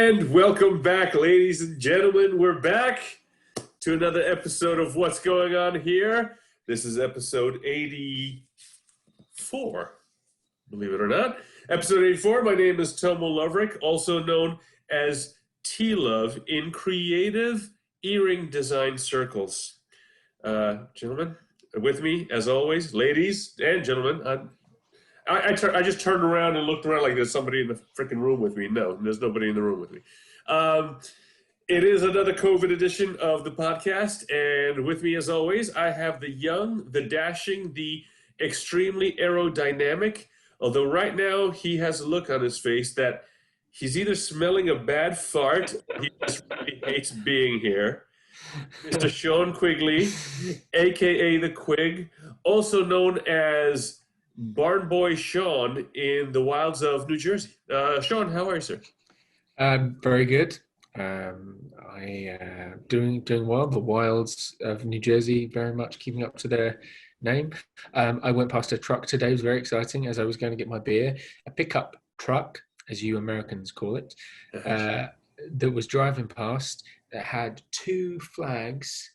And welcome back, ladies and gentlemen. We're back to another episode of What's Going On Here. This is episode 84, believe it or not. Episode 84, my name is Tomo Loverick, also known as T-Love in creative earring design circles. Gentlemen, with me, as always, ladies and gentlemen, I just turned around and looked around like there's somebody in the freaking room with me. No, there's nobody in the room with me. It is another COVID edition of the podcast, and with me, as always, I have the young, the dashing, the extremely aerodynamic, although right now he has a look on his face that he's either smelling a bad fart, or he just really hates being here. Mr. Sean Quigley, a.k.a. The Quig, also known as Barn Boy Sean in the wilds of New Jersey. Sean, how are you, sir? Very good. Doing well. The wilds of New Jersey, very much keeping up to their name. I went past a truck today. It was very exciting as I was going to get my beer. A pickup truck, as you Americans call it, that was driving past that had two flags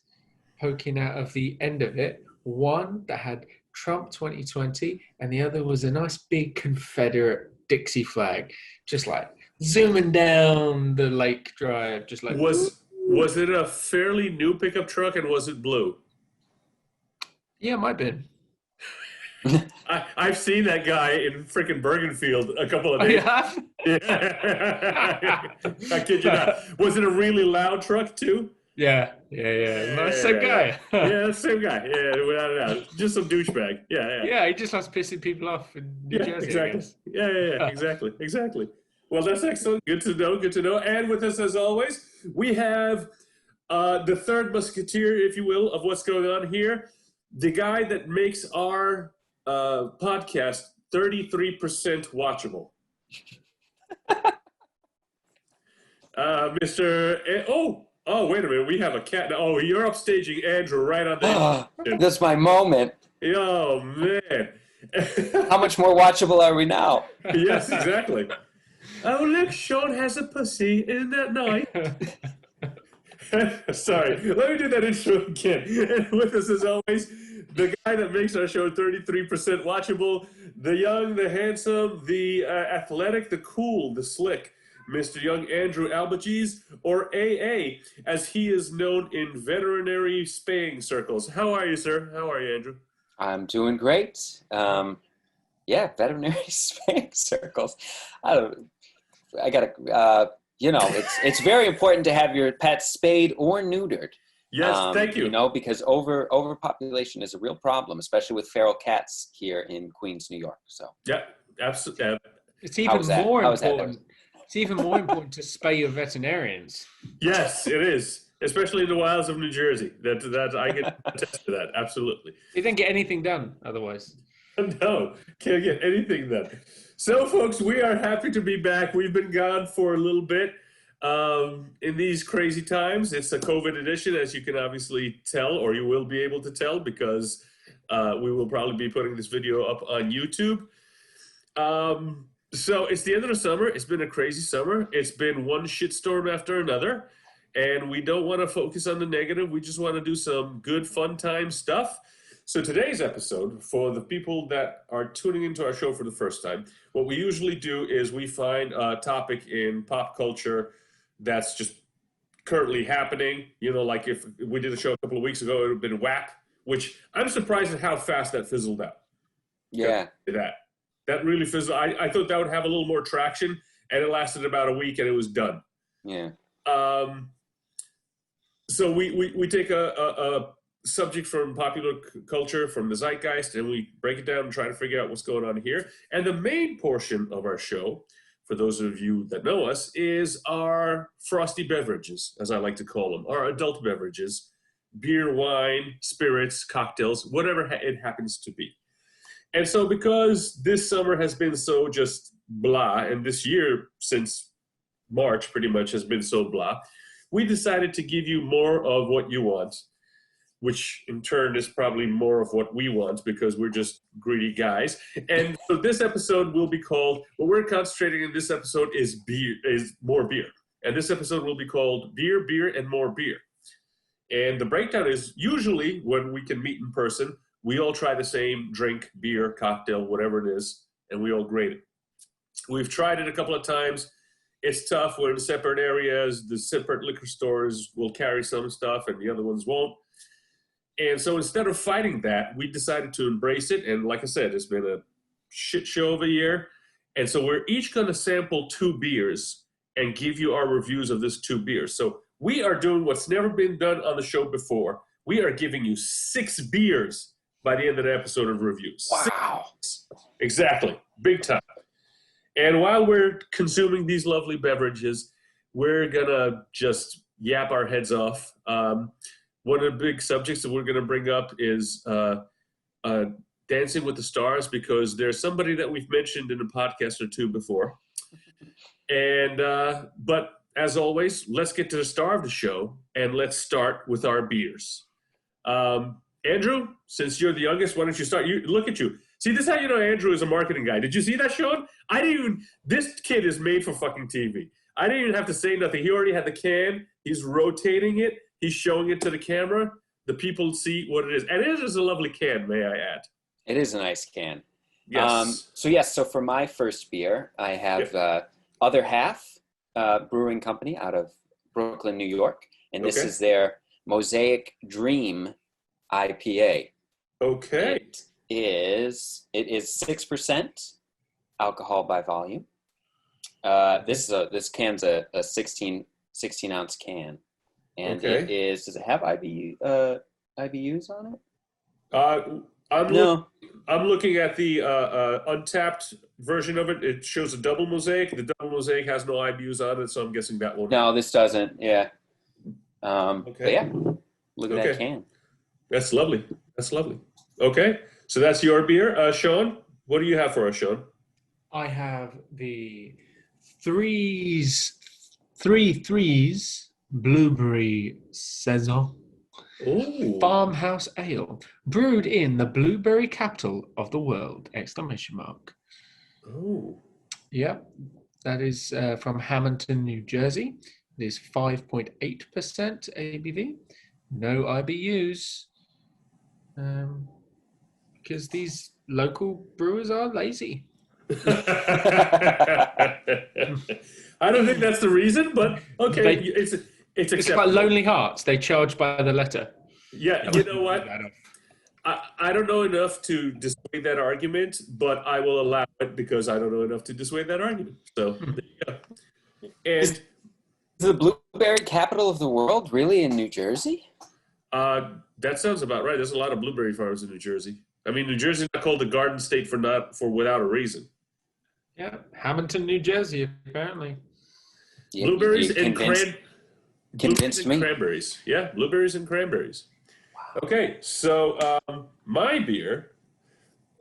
poking out of the end of it. One that had Trump 2020, and the other was a nice big Confederate Dixie flag, just like zooming down the lake drive, just like. Was it a fairly new pickup truck, and was it blue? Yeah, it might have been. I've seen that guy in freaking Bergenfield a couple of days. Oh, Yeah. I kid you not. Was it a really loud truck too? Yeah. Same guy. Yeah, same guy. Yeah, without a doubt. Just some douchebag. Yeah, he just likes pissing people off in New Jersey. Exactly. Yeah, exactly. Well, that's excellent. Good to know. And with us, as always, we have the third musketeer, if you will, of what's going on here. The guy that makes our podcast 33% watchable. Oh, wait a minute. We have a cat now. Oh, you're upstaging Andrew right on that. That's my moment. Oh, man. How much more watchable are we now? Yes, exactly. Oh, look, Sean has a pussy. Isn't that nice? Sorry. Let me do that intro again. And with us, as always, the guy that makes our show 33% watchable, the young, the handsome, the athletic, the cool, the slick, Mr. Young Andrew Albagees, or AA, as he is known in veterinary spaying circles. How are you, sir? How are you, Andrew? I'm doing great. Veterinary spaying circles. It's very important to have your pets spayed or neutered. Yes, thank you. Because overpopulation is a real problem, especially with feral cats here in Queens, New York. So yeah, absolutely. It's even more important. It's even more important to spay your veterinarians. Yes, it is, especially in the wilds of New Jersey. That I can attest to that. Absolutely. You didn't get anything done otherwise. No, can't get anything done. So, folks, we are happy to be back. We've been gone for a little bit in these crazy times. It's a COVID edition, as you can obviously tell, or you will be able to tell, because we will probably be putting this video up on YouTube. So it's the end of the summer. It's been a crazy summer. It's been one shitstorm after another, and we don't want to focus on the negative. We just want to do some good, fun time stuff. So today's episode, for the people that are tuning into our show for the first time, what we usually do is we find a topic in pop culture that's just currently happening. Like if we did a show a couple of weeks ago, it would have been WAP, which I'm surprised at how fast that fizzled out. Yeah. That really fizzled. I thought that would have a little more traction, and it lasted about a week, and it was done. Yeah. So we take a subject from popular culture, from the zeitgeist, and we break it down and try to figure out what's going on here. And the main portion of our show, for those of you that know us, is our frosty beverages, as I like to call them, our adult beverages, beer, wine, spirits, cocktails, whatever it happens to be. And so because this summer has been so just blah, and this year since March pretty much has been so blah, we decided to give you more of what you want, which in turn is probably more of what we want because we're just greedy guys. And so this episode will be called, what we're concentrating in this episode is beer, is more beer. and this episode will be called Beer, Beer, and More Beer. And the breakdown is usually when we can meet in person, we all try the same drink, beer, cocktail, whatever it is, and we all grade it. We've tried it a couple of times. It's tough. We're in separate areas. The separate liquor stores will carry some stuff and the other ones won't. And so instead of fighting that, we decided to embrace it. And like I said, it's been a shit show of a year. And so we're each going to sample 2 beers and give you our reviews of this 2 beers. So we are doing what's never been done on the show before. We are giving you 6 beers by the end of the episode of reviews. Wow. 6. Exactly. Big time. And while we're consuming these lovely beverages, we're going to just yap our heads off. One of the big subjects that we're going to bring up is Dancing with the Stars, because there's somebody that we've mentioned in a podcast or 2 before. And but as always, let's get to the star of the show, and let's start with our beers. Andrew, since you're the youngest, why don't you start? Look at you. See, this is how you know Andrew is a marketing guy. Did you see that, Sean? This kid is made for fucking TV. I didn't even have to say nothing. He already had the can. He's rotating it. He's showing it to the camera. The people see what it is. And it is a lovely can, may I add. It is a nice can. Yes. So for my first beer, I have Other Half Brewing Company out of Brooklyn, New York. And this is their Mosaic Dream IPA. Okay. It is 6% alcohol by volume. This can's a 16 ounce can, and it is. Does it have IBUs on it? I'm looking at the untapped version of it. It shows a double mosaic. The double mosaic has no IBUs on it, so I'm guessing that one. No, this doesn't. Yeah. But yeah, look at that can. That's lovely. Okay, so that's your beer, Sean. What do you have for us, Sean? I have the three threes blueberry Saison farmhouse ale, brewed in the blueberry capital of the world! Exclamation mark. Oh. Yep, that is from Hammonton, New Jersey. It is 5.8% ABV. No IBUs. Because these local brewers are lazy. I don't think that's the reason, but okay, it's It's about Lonely Hearts. They charge by the letter. Yeah, you know what? I don't know enough to dissuade that argument, but I will allow it because I don't know enough to dissuade that argument. So there you go. And is the blueberry capital of the world really in New Jersey? That sounds about right. There's a lot of blueberry farms in New Jersey. I mean, New Jersey is not called the Garden State for without a reason. Yeah, Hammonton, New Jersey, apparently. Yeah, Blueberries and cranberries. Yeah, blueberries and cranberries. Wow. Okay, so my beer,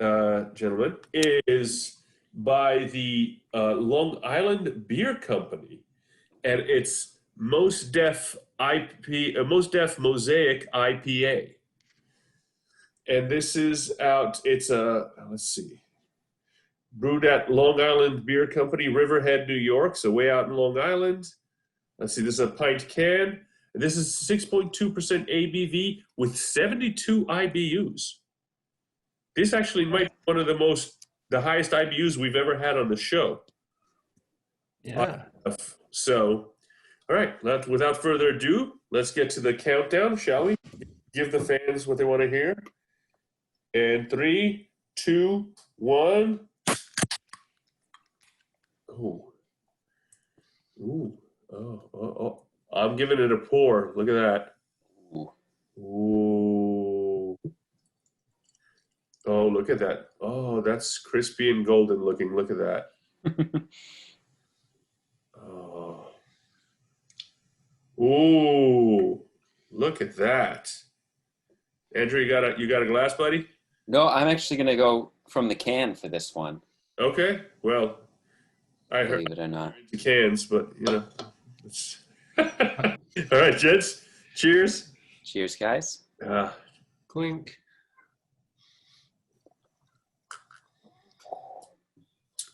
gentlemen, is by the Long Island Beer Company, and it's Mos Def Mosaic IPA. And this is out, it's let's see, brewed at Long Island Beer Company, Riverhead, New York, so way out in Long Island. Let's see, this is a pint can. This is 6.2% ABV with 72 IBUs. This actually might be one of the highest IBUs we've ever had on the show. Yeah. So, all right, without further ado, let's get to the countdown, shall we? Give the fans what they want to hear. And 3, 2, 1. Oh. Ooh. Oh. I'm giving it a pour. Look at that. Ooh. Oh, look at that. Oh, that's crispy and golden looking. Look at that. Oh. Ooh. Look at that. Andrew, you got a glass, buddy? No, I'm actually going to go from the can for this one. Okay. Well, I heard Believe it or not. the cans, but you know. All right, gents. Cheers. Cheers, guys. Clink.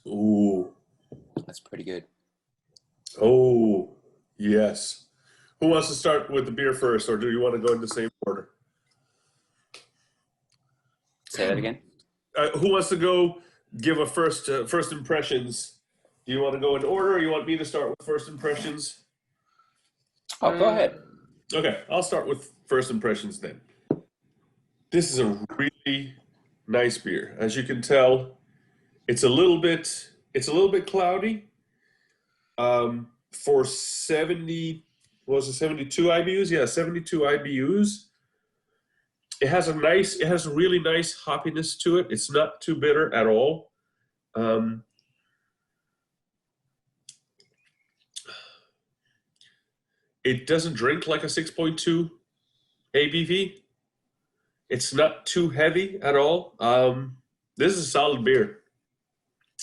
Ooh. That's pretty good. Oh. Yes. Who wants to start with the beer first, or do you want to go in the same order? Say that again. Who wants to go give a first impressions? Do you want to go in order, or you want me to start with first impressions? Oh, go ahead. Okay, I'll start with first impressions then. This is a really nice beer. As you can tell, it's a little bit cloudy. For 70, what was it, 72 IBUs? Yeah, 72 IBUs. It has a really nice hoppiness to it. It's not too bitter at all. It doesn't drink like a 6.2 ABV. It's not too heavy at all. This is a solid beer.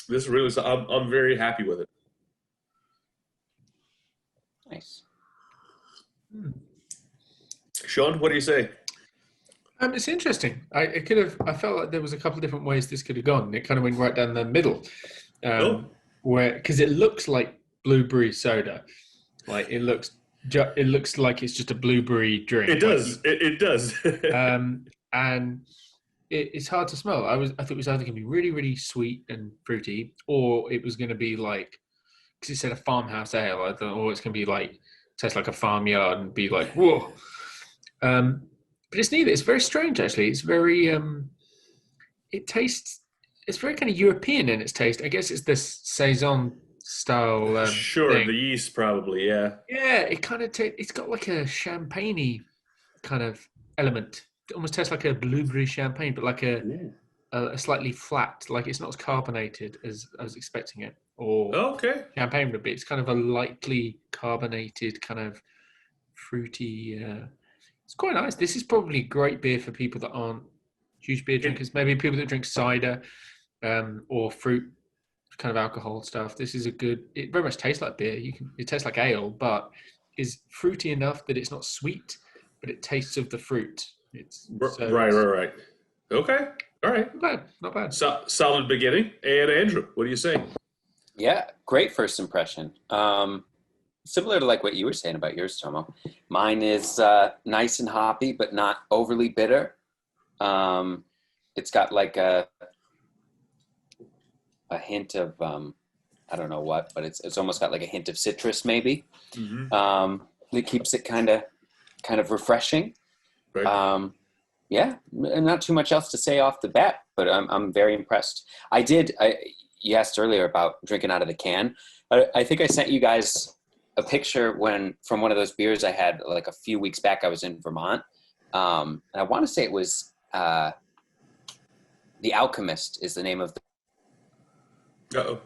This is really, I'm very happy with it. Nice. Sean, what do you say? It's interesting. I felt like there was a couple of different ways this could have gone. It kind of went right down the middle, because it looks like blueberry soda. Like it looks like it's just a blueberry drink. It does. It does. And it's hard to smell. I thought it was either going to be really, really sweet and fruity, or it was going to be like, because it said a farmhouse ale. I thought, it's going to be like taste like a farmyard and be like, whoa. But it's neither. It's very strange, actually. It's very, it's very kind of European in its taste. I guess it's this Saison style sure, thing. The yeast probably, yeah. Yeah, it kind of it's got like a champagne-y kind of element. It almost tastes like a blueberry champagne, but like a slightly flat, like it's not as carbonated as I was expecting it. Or champagne would be. It's kind of a lightly carbonated, kind of fruity. It's quite nice. This is probably great beer for people that aren't huge beer drinkers. Maybe people that drink cider or fruit kind of alcohol stuff. This is a good. It very much tastes like beer. It tastes like ale, but is fruity enough that it's not sweet, but it tastes of the fruit. It's right. Okay, all right. Not bad. Solid beginning. And Andrew, what do you say? Yeah, great first impression. Similar to like what you were saying about yours, Tomo. Mine is nice and hoppy, but not overly bitter. It's got like a hint of I don't know what, but it's almost got like a hint of citrus maybe. Mm-hmm. It keeps it kind of refreshing. Right. Yeah, not too much else to say off the bat, but I'm very impressed. You asked earlier about drinking out of the can. I think I sent you guys a picture from one of those beers I had like a few weeks back. I was in Vermont. And I want to say it was The Alchemist is the name of the... Uh-oh.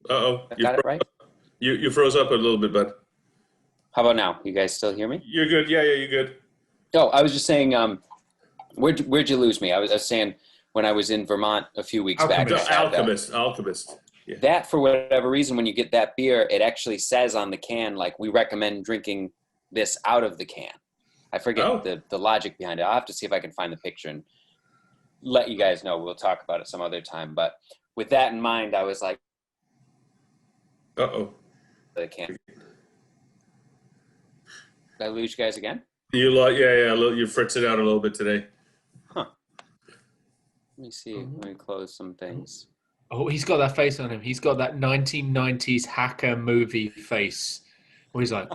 Uh-oh. Got it right? You froze up a little bit, bud. How about now? You guys still hear me? You're good. Yeah, you're good. Oh, I was just saying, where'd you lose me? I was saying when I was in Vermont a few weeks back. Alchemist. Yeah. That, for whatever reason, when you get that beer, it actually says on the can, like, we recommend drinking this out of the can. I forget the logic behind it. I'll have to see if I can find the picture and let you guys know. We'll talk about it some other time. But with that in mind, I was like, uh-oh. The can. Did I lose you guys again? You fritzing out a little bit today. Huh. Let me see. Let me close some things. Oh, he's got that face on him. He's got that 1990s hacker movie face where he's like...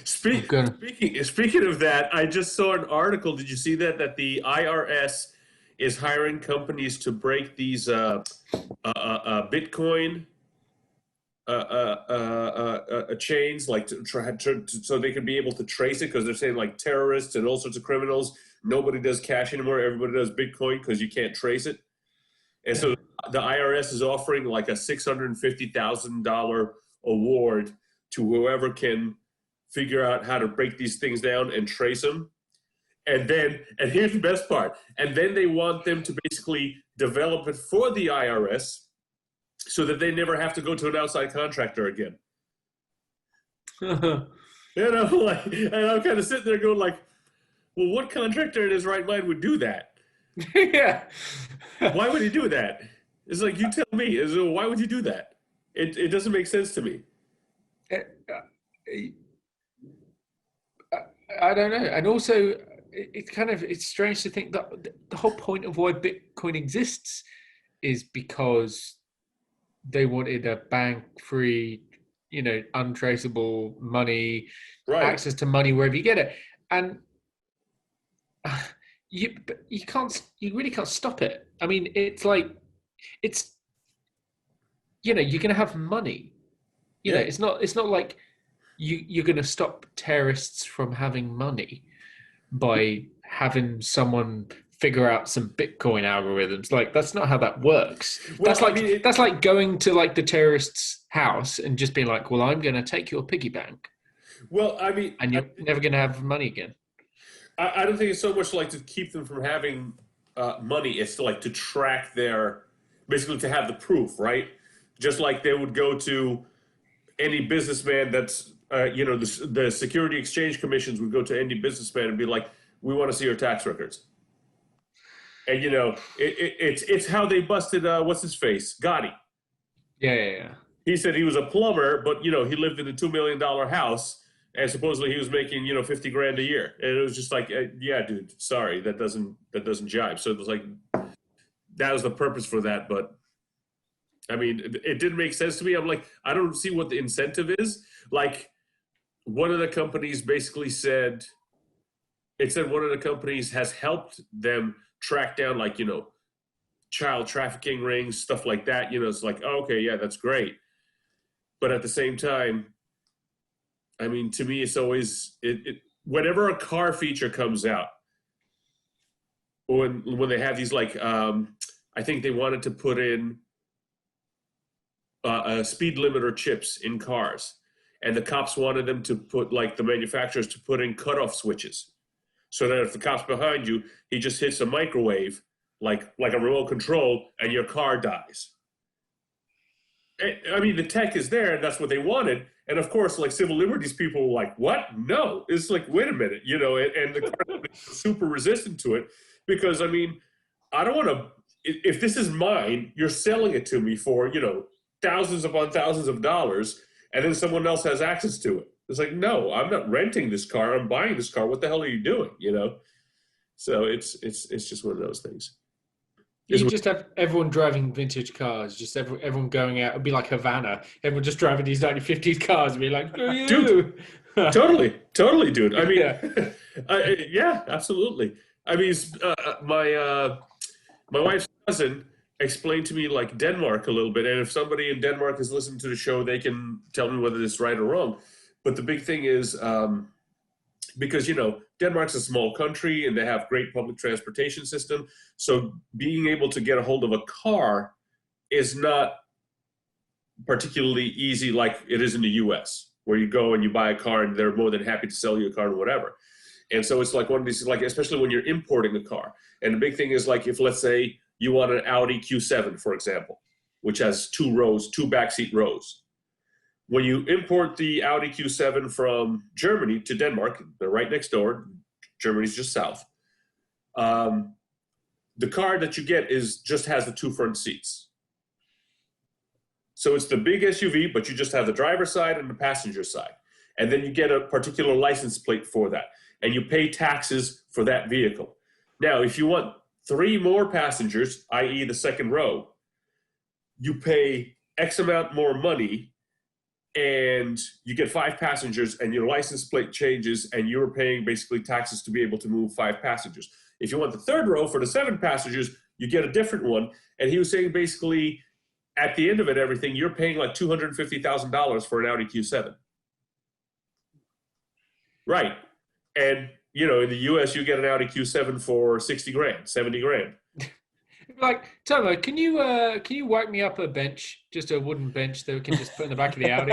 Speaking of that, I just saw an article. Did you see that? That the IRS is hiring companies to break these Bitcoin chains, like so they can be able to trace it, because they're saying like terrorists and all sorts of criminals. Nobody does cash anymore. Everybody does Bitcoin because you can't trace it. And so the IRS is offering like a $650,000 award to whoever can figure out how to break these things down and trace them. And here's the best part. And then they want them to basically develop it for the IRS so that they never have to go to an outside contractor again. And I'm kind of sitting there going like, well, what contractor in his right mind would do that? Yeah. Why would he do that? It's like, you tell me. Why would you do that? It doesn't make sense to me. I don't know. And also, it's strange to think that the whole point of why Bitcoin exists is because they wanted a bank-free, untraceable money, Right. access to money wherever you get it. And you really can't stop it. I mean, it's like, you're going to have money. Yeah. It's not like you're going to stop terrorists from having money by having someone figure out some Bitcoin algorithms. Like, that's not how that works. Well, That's like going to like the terrorist's house and just being like, well, I'm going to take your piggy bank. Well, I mean, and you're never going to have money again. I don't think it's so much like to keep them from having money. It's to, like, to track basically to have the proof, right? Just like they would go to any businessman that's, the Security Exchange Commissions would go to any businessman and be like, we want to see your tax records. And, it's how they busted, what's his face? Gotti. Yeah. He said he was a plumber, but, he lived in a $2 million house. And supposedly he was making, $50,000 a year. And it was just like, yeah, dude, sorry, that doesn't jive. So it was like, that was the purpose for that. But I mean, it didn't make sense to me. I'm like, I don't see what the incentive is. Like, one of the companies basically said one of the companies has helped them track down, like, child trafficking rings, stuff like that. It's like, oh, okay, yeah, that's great. But at the same time, I mean, to me, it's always whenever a car feature comes out, when they have these, like, I think they wanted to put in speed limiter chips in cars, and the cops wanted them to put, like, the manufacturers to put in cutoff switches, so that if the cop's behind you, he just hits a microwave, like a remote control, and your car dies. I mean, the tech is there, and that's what they wanted. And of course, like, civil liberties people were like, what? No. It's like, wait a minute, and the car companies were super resistant to it, because, I mean, I don't want to, if this is mine, you're selling it to me for, thousands upon thousands of dollars, and then someone else has access to it. It's like, no, I'm not renting this car. I'm buying this car. What the hell are you doing? So it's just one of those things. You just have everyone driving vintage cars, just everyone going out. It'd be like Havana. Everyone just driving these 1950s cars and be like, "Screw you." Dude, totally, dude. I mean, yeah, absolutely. I mean, my wife's cousin explained to me, like, Denmark a little bit, and if somebody in Denmark is listening to the show, they can tell me whether it's right or wrong. But the big thing is, because, Denmark's a small country and they have great public transportation system. So being able to get a hold of a car is not particularly easy like it is in the US, where you go and you buy a car and they're more than happy to sell you a car or whatever. And so it's like one of these, like, especially when you're importing a car. And the big thing is, like, if, let's say, you want an Audi Q7, for example, which has two backseat rows. When you import the Audi Q7 from Germany to Denmark, they're right next door. Germany's just south. The car that you get just has the two front seats. So it's the big SUV, but you just have the driver's side and the passenger side. And then you get a particular license plate for that. And you pay taxes for that vehicle. Now, if you want 3 more passengers, i.e. the second row, you pay X amount more money, and you get 5 passengers, and your license plate changes, and you're paying basically taxes to be able to move 5 passengers. If you want the third row for the 7 passengers, you get a different one. And he was saying basically at the end of it, everything, you're paying like $250,000 for an Audi Q7. Right. And, in the US, you get an Audi Q7 for $60,000, $70,000. Like, Tomo, can you wipe me up a bench, just a wooden bench that we can just put in the back of the Audi?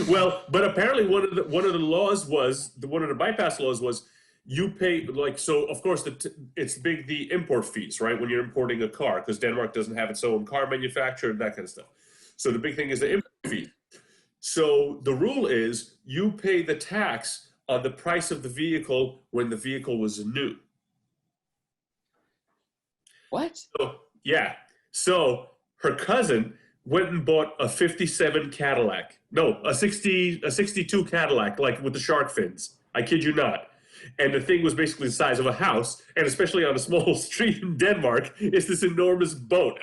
Well, but apparently one of the bypass laws was you pay, like, so of course it's big, the import fees, right? When you're importing a car, because Denmark doesn't have its own car manufacturer, that kind of stuff. So the big thing is the import fee. So the rule is you pay the tax on the price of the vehicle when the vehicle was new. What? So, yeah. So her cousin went and bought a 57 Cadillac. No, a 62 Cadillac, like with the shark fins. I kid you not. And the thing was basically the size of a house, and especially on a small street in Denmark, it's this enormous boat.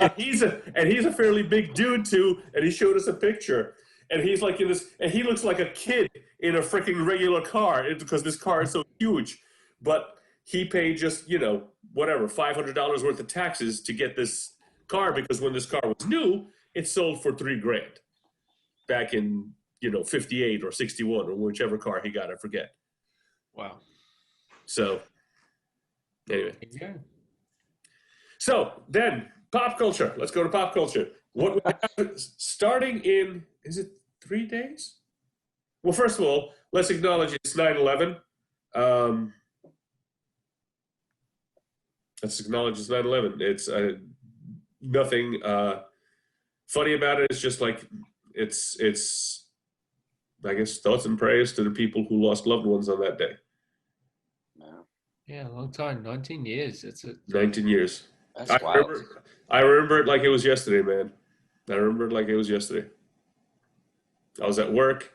And he's a fairly big dude too, and he showed us a picture. And he's like in this, and he looks like a kid in a freaking regular car because this car is so huge. But he paid just, whatever, $500 worth of taxes to get this car, because when this car was new, it sold for $3,000 back in, 58 or 61 or whichever car he got, I forget. Wow. So, anyway. Yeah. So, then, pop culture. Let's go to pop culture. What we have starting in, is it 3 days? Well, first of all, let's acknowledge it's 9/11. Let's acknowledge it's 9/11. It's nothing funny about it. It's just like, it's I guess, thoughts and prayers to the people who lost loved ones on that day. Yeah, a long time. 19 years. 19 years. That's wild. I remember it like it was yesterday, man. I remember it like it was yesterday. I was at work,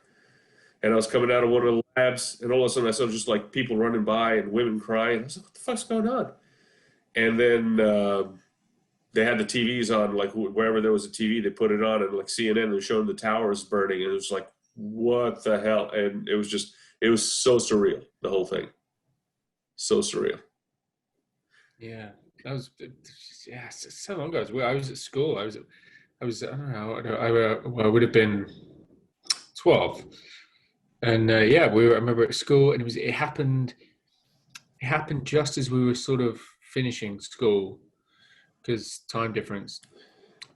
and I was coming out of one of the labs, and all of a sudden I saw just like people running by and women crying. I was like, what the fuck's going on? And then they had the TVs on, like wherever there was a TV, they put it on, and like CNN was showing the towers burning, and it was like, what the hell? And it was so surreal, the whole thing. So surreal. Yeah, that was so long ago. I was at school. I was I don't know. I would have been 12, and I remember at school, and it happened just as we were sort of finishing school, because time difference,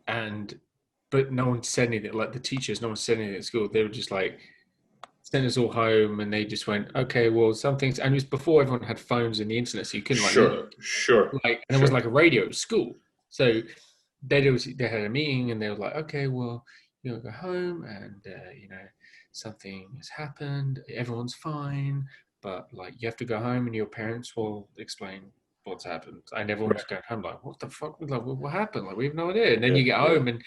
but no one said anything. Like the teachers, no one said anything at school. They were just like, sent us all home, and they just went, okay, well, some things, and it was before everyone had phones and the internet, so you couldn't sure. Like, and there was like a radio at school, so they had a meeting, and they were like, okay, well, go home, and something has happened, everyone's fine, but like you have to go home, and your parents will explain what's happened. And everyone's going home like, what the fuck? Like, what happened? Like, we have no idea. And then you get home, and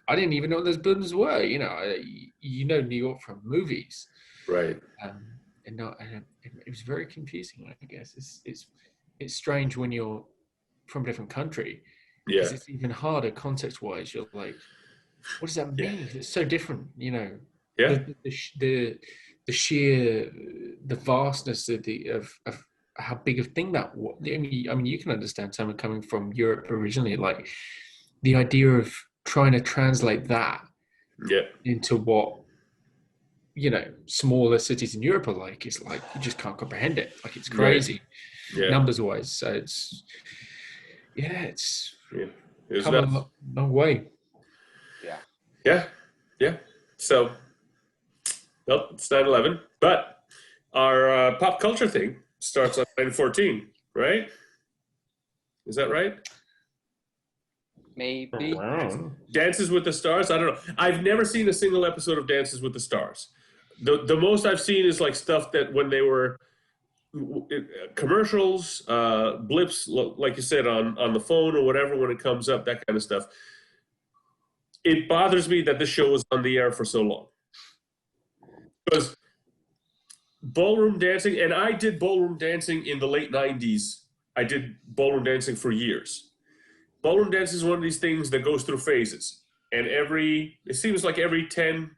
I didn't even know what those buildings were. New York from movies, right? And it was very confusing. I guess it's strange when you're from a different country. Yeah, it's even harder context-wise. You're like, what does that mean? Yeah. It's so different. Yeah. The sheer vastness of how big a thing that was. I mean, you can understand someone coming from Europe originally, like the idea of trying to translate that into what smaller cities in Europe are like. It's like you just can't comprehend it. Like it's crazy, numbers wise. So it's come a long way. Yeah. So, well, it's 9/11, but our pop culture thing starts on 9/14, right? Is that right? Maybe. Dances with the Stars? I don't know. I've never seen a single episode of Dances with the Stars. The most I've seen is like stuff that when they were commercials, blips, like you said, on the phone or whatever, when it comes up, that kind of stuff. It bothers me that this show was on the air for so long. Because ballroom dancing, and I did ballroom dancing in the late 90s. I did ballroom dancing for years. Ballroom dance is one of these things that goes through phases. And it seems like every 10,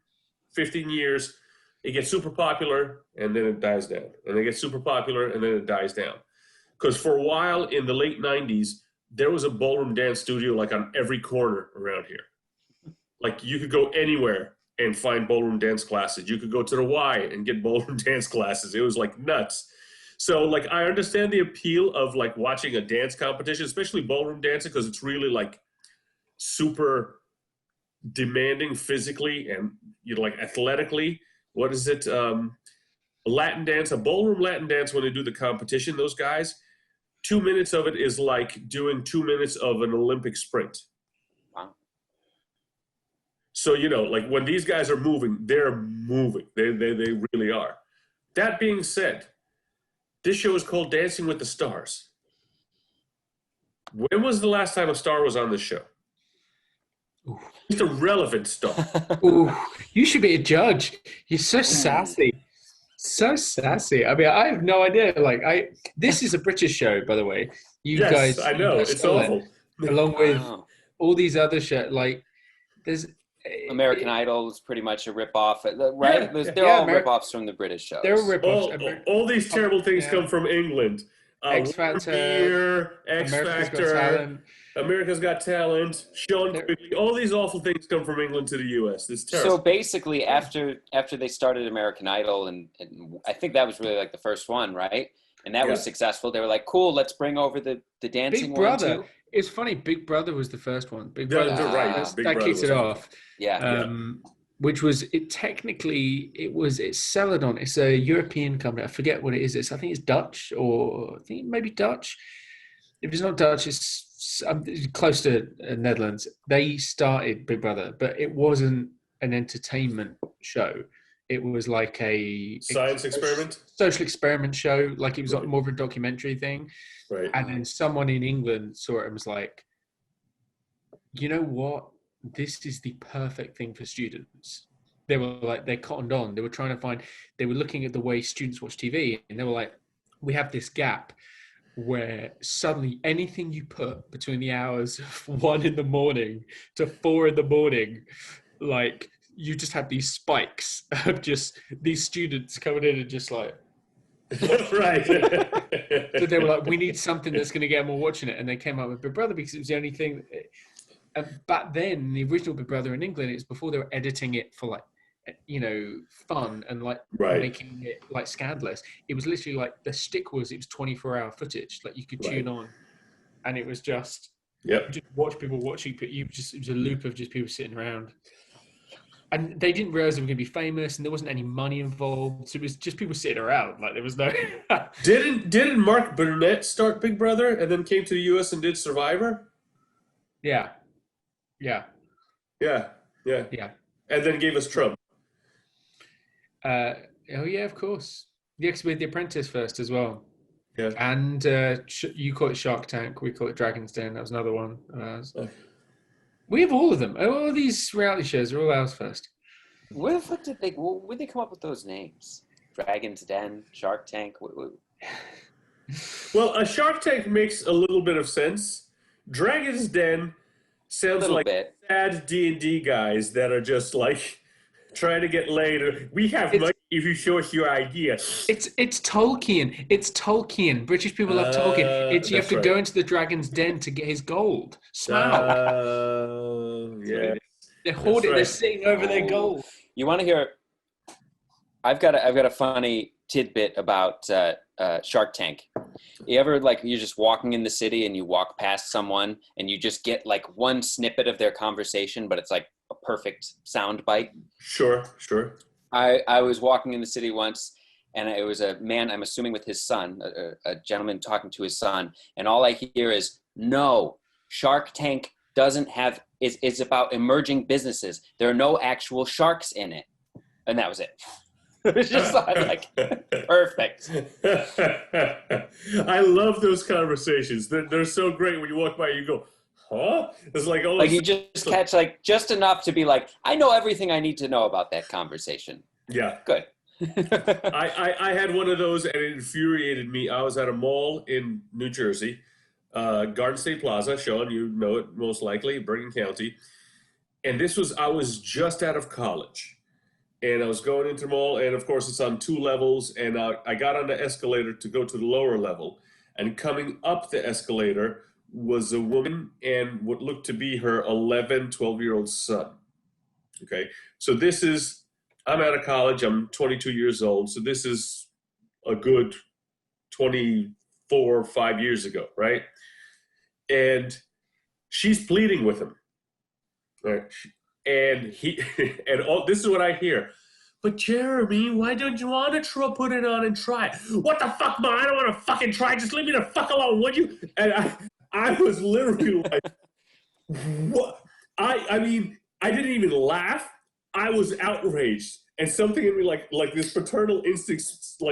15 years, it gets super popular, and then it dies down. And it gets super popular, and then it dies down. Because for a while in the late 90s, there was a ballroom dance studio like on every corner around here. Like you could go anywhere and find ballroom dance classes. You could go to the Y and get ballroom dance classes. It was like nuts. So like I understand the appeal of like watching a dance competition, especially ballroom dancing, because it's really like super demanding physically and like athletically. What is it? A Latin dance, a ballroom Latin dance, when they do the competition, those guys, 2 minutes of it is like doing 2 minutes of an Olympic sprint. Wow. So, like when these guys are moving, they're moving. They really are. That being said, this show is called Dancing with the Stars. When was the last time a star was on this show? Just the relevant stuff. Ooh, you should be a judge. You're so Ooh. sassy. So sassy. I mean, I have no idea. This is a British show, by the way. You Yes, guys, I know. It's stole it, awful. along with Wow. all these other shows. There's American Idol is pretty much a rip-off, right? Yeah, They're all rip-offs from the British shows. They're rip-offs. All these terrible things come from England. X Factor, Beer, X America's Got Factor, Talent. America's Got Talent, Sean Quigley. All these awful things come from England to the U.S. It's terrible. So basically, after they started American Idol, and I think that was really like the first one, right? And that was successful. They were like, "Cool, let's bring over the dancing Big Brother. one too." It's funny. Big Brother was the first one. Big Yeah, Brother, right. Big that Brother kicked was it the off. Yeah. Which was it's Celadon. It's a European company. I forget what it is. I think it's Dutch, or I think maybe Dutch. If it's not Dutch, it's close to Netherlands. They started Big Brother, but it wasn't an entertainment show. It was like a Science experiment? Social experiment show. Like it was more of a documentary thing. Right. And then someone in England saw it and was like, you know what? This is the perfect thing for students. They cottoned on. They were looking at the way students watch TV, and they were like, we have this gap where suddenly anything you put between the hours of 1 a.m. to 4 a.m, like you just have these spikes of just these students coming in and just like, right. so they were like, we need something that's going to get them all watching it. And they came up with Big Brother because it was the only thing. Back then, the original Big Brother in England, it was before they were editing it for fun and making it scandalous. It was literally like the stick was, it was 24-hour footage. Like you could tune on, and it was just just watch people watching. But it was a loop of just people sitting around. And they didn't realize they were going to be famous, and there wasn't any money involved. So it was just people sitting around. Like there was no. Didn't Mark Burnett start Big Brother and then came to the U.S. and did Survivor? Yeah. And then gave us Trump. Oh yeah, of course. Yeah, because we had The Apprentice first as well. Yeah. And you call it Shark Tank, we call it Dragon's Den. That was another one. We have all of them. All of these reality shows are all ours first. Where the fuck did they come up with those names? Dragon's Den, Shark Tank. Well, a Shark Tank makes a little bit of sense. Dragon's Den sounds like sad D&D guys that are just like trying to get laid. We have money if you show us your idea. It's Tolkien. It's Tolkien. British people love Tolkien. You have to go into the Dragon's Den to get his gold. Smile. Yeah. They're hoarding. They're sitting over their gold. You want to hear? I've got a funny tidbit about Shark Tank. You ever you're just walking in the city and you walk past someone and you just get one snippet of their conversation, but it's like a perfect sound bite? Sure. I was walking in the city once, and it was a man, I'm assuming with his son, a gentleman talking to his son, and all I hear is, no, Shark Tank is about emerging businesses. There are no actual sharks in it. And that was it. It was just perfect. I love those conversations. They're so great when you walk by, you go, huh? It's you just catch just enough to be I know everything I need to know about that conversation. Yeah. Good. I had one of those, and it infuriated me. I was at a mall in New Jersey, Garden State Plaza. Sean, you know it most likely, Bergen County. And I was just out of college. And I was going into the mall, and of course it's on 2 levels, and I got on the escalator to go to the lower level. And coming up the escalator was a woman and what looked to be her 12-year-old son. Okay, so I'm out of college, I'm 22 years old, so this is a good 24 or 5 years ago, right? And she's pleading with him. Right? And this is what I hear. But Jeremy, why don't you want to put it on and try it? What the fuck, man? I don't want to fucking try. Just leave me the fuck alone, would you? And I was literally like, what? I mean, I didn't even laugh. I was outraged. And something in me like this paternal instinct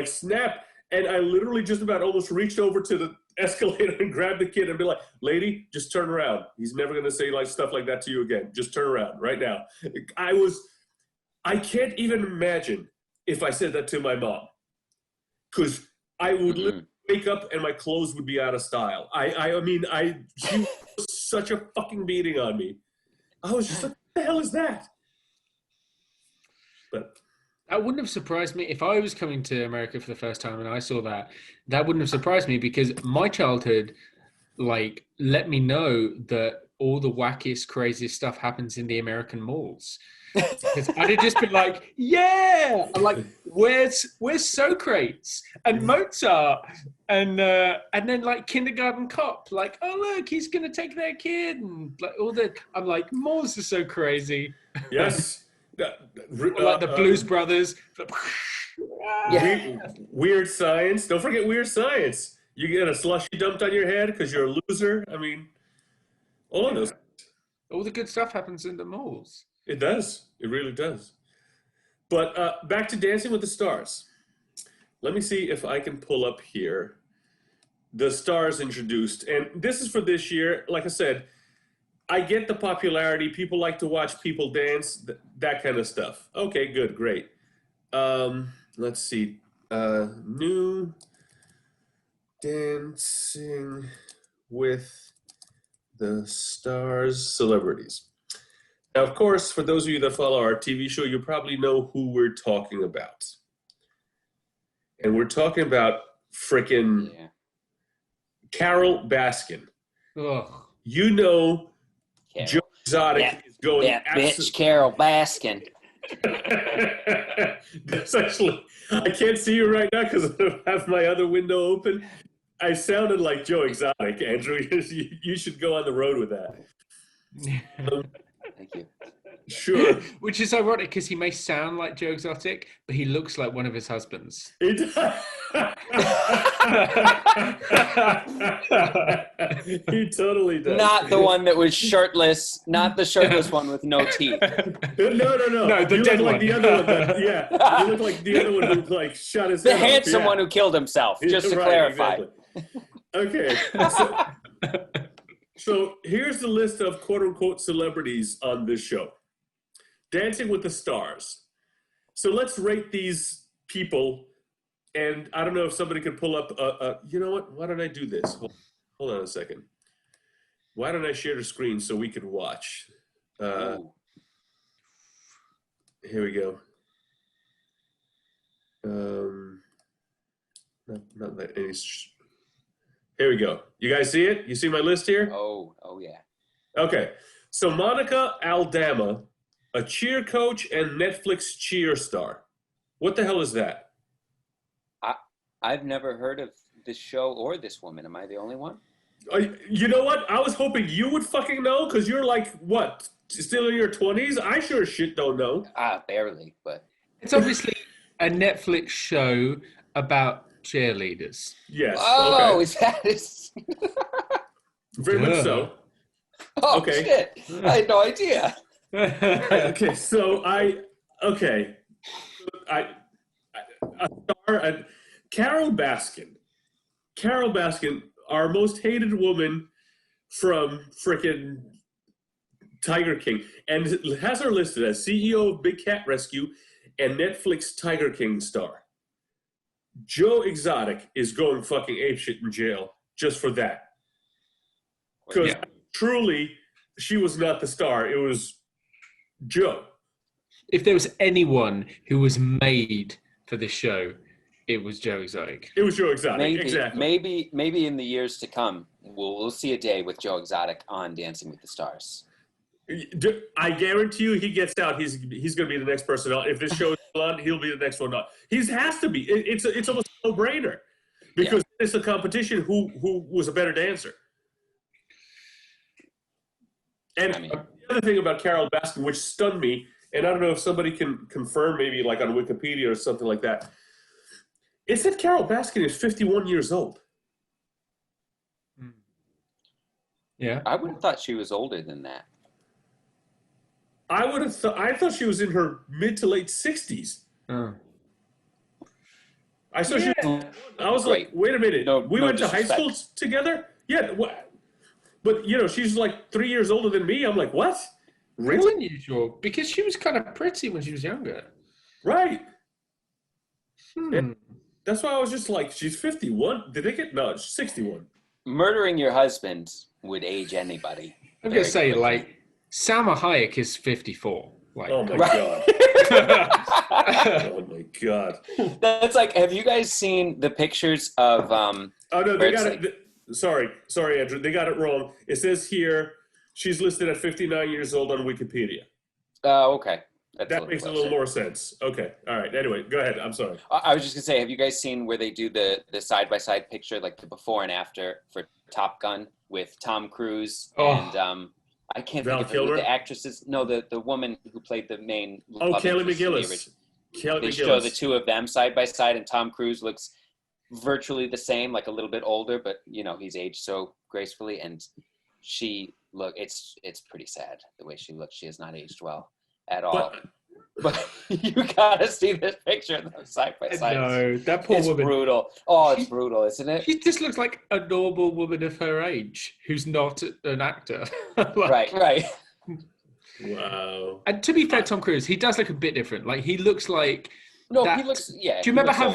snapped. And I literally just about almost reached over to escalator and grab the kid and be like, lady, just turn around. He's never going to say like stuff like that to you again. Just turn around right now. I can't even imagine if I said that to my mom, because I would literally wake up and my clothes would be out of style. She was such a fucking beating on me. I was just like, what the hell is that? But that wouldn't have surprised me if I was coming to America for the first time and I saw that. That wouldn't have surprised me because my childhood, like, let me know that all the wackiest, craziest stuff happens in the American malls. Because I'd have just been like, yeah, I'm like, where's Socrates and Mozart and then like Kindergarten Cop, like, oh look, he's gonna take their kid and like all the. I'm like, malls are so crazy. yes. Like the Blues Brothers. Weird Science. Don't forget Weird Science. You get a slushy dumped on your head because you're a loser. I mean, all of those. All the good stuff happens in the malls. It does. It really does. But back to Dancing with the Stars. Let me see if I can pull up here the stars introduced. And this is for this year. Like I said, I get the popularity. People like to watch people dance, that kind of stuff. Okay, good, great. Let's see. New Dancing with the Stars celebrities. Now, of course, for those of you that follow our TV show, you probably know who we're talking about. And we're talking about frickin' Carol Baskin. Ugh. You know, Carol. Joe Exotic is going. That bitch, Carol Baskin. That's actually, I can't see you right now because I have my other window open. I sounded like Joe Exotic, Andrew. You should go on the road with that. Thank you. Sure. Which is ironic because he may sound like Joe Exotic, but he looks like one of his husbands. He totally does. Not the one that was shirtless, not the shirtless one with no teeth. No. No, the you dead look one. like the other one. You look like the other one who like shot his The head off. handsome one who killed himself, just to Right, clarify. Exactly. Okay. So here's the list of quote-unquote celebrities on this show. Dancing with the Stars. So let's rate these people. And I don't know if somebody could pull up, you know what? Why don't I do this? Hold on a second. Why don't I share the screen so we could watch? Here we go. Not that any. Here we go. You guys see it? You see my list here? Oh yeah. Okay. So Monica Aldama, a cheer coach and Netflix cheer star. What the hell is that? I've never heard of this show or this woman. Am I the only one? You know what? I was hoping you would fucking know because you're like, what, still in your 20s? I sure as shit don't know. Barely, but. It's obviously a Netflix show about cheerleaders. Yes. Oh, okay. is that? Very much so. Oh, Okay. shit. I had no idea. Okay, so a star, Carol Baskin. Carol Baskin, our most hated woman from frickin' Tiger King, and has her listed as CEO of Big Cat Rescue and Netflix Tiger King star. Joe Exotic is going fucking apeshit in jail just for that. Because truly, she was not the star. It was Joe. If there was anyone who was made for this show, it was Joe Exotic. It was Joe Exotic, exactly. Maybe in the years to come, we'll see a day with Joe Exotic on Dancing with the Stars. I guarantee you, he gets out. He's going to be the next person on. If this show is on, he'll be the next one on. He has to be. It's almost a no-brainer because it's a competition. Who was a better dancer? And the other thing about Carol Baskin, which stunned me, and I don't know if somebody can confirm, maybe like on Wikipedia or something like that. It said Carol Baskin is 51 years old. Yeah, I would have thought she was older than that. I thought she was in her mid to late 60s. Oh. I saw she was, I was Great. like, wait a minute. We No went to high school disrespect. together? Yeah. But, she's like 3 years older than me. I'm like, what? That's Really? unusual because she was kind of pretty when she was younger. Right. Hmm. That's why I was just like, she's 51. Did they get? No, she's 61. Murdering your husband would age anybody. I'm going to say, quickly. like, Salma Hayek is 54. Like, Oh, my God. Oh, my God. That's like, have you guys seen the pictures of Oh, no, where they got it's it. Sorry, Andrew. They got it wrong. It says here she's listed at 59 years old on Wikipedia. okay. That makes a little more sense. Okay. All right. Anyway, go ahead. I'm sorry. I was just gonna say, have you guys seen where they do the side-by-side picture, like the before and after for Top Gun with Tom Cruise and I can't Val think of Kilmer? the actresses. No, the woman who played the main. Oh, love Kelly interest in the McGillis. original. Kelly They McGillis. show the two of them side by side, and Tom Cruise looks virtually the same, like a little bit older, but he's aged so gracefully, and it's pretty sad the way she looks. She has not aged well at all. But you gotta see this picture of them side by side. No, that poor It's woman. brutal. Oh, it's brutal, isn't it? She just looks like a normal woman of her age who's not an actor. Right. Wow. And to be fair, Tom Cruise, he does look a bit different. Like, he looks like... No, that, he looks. Yeah. do you remember how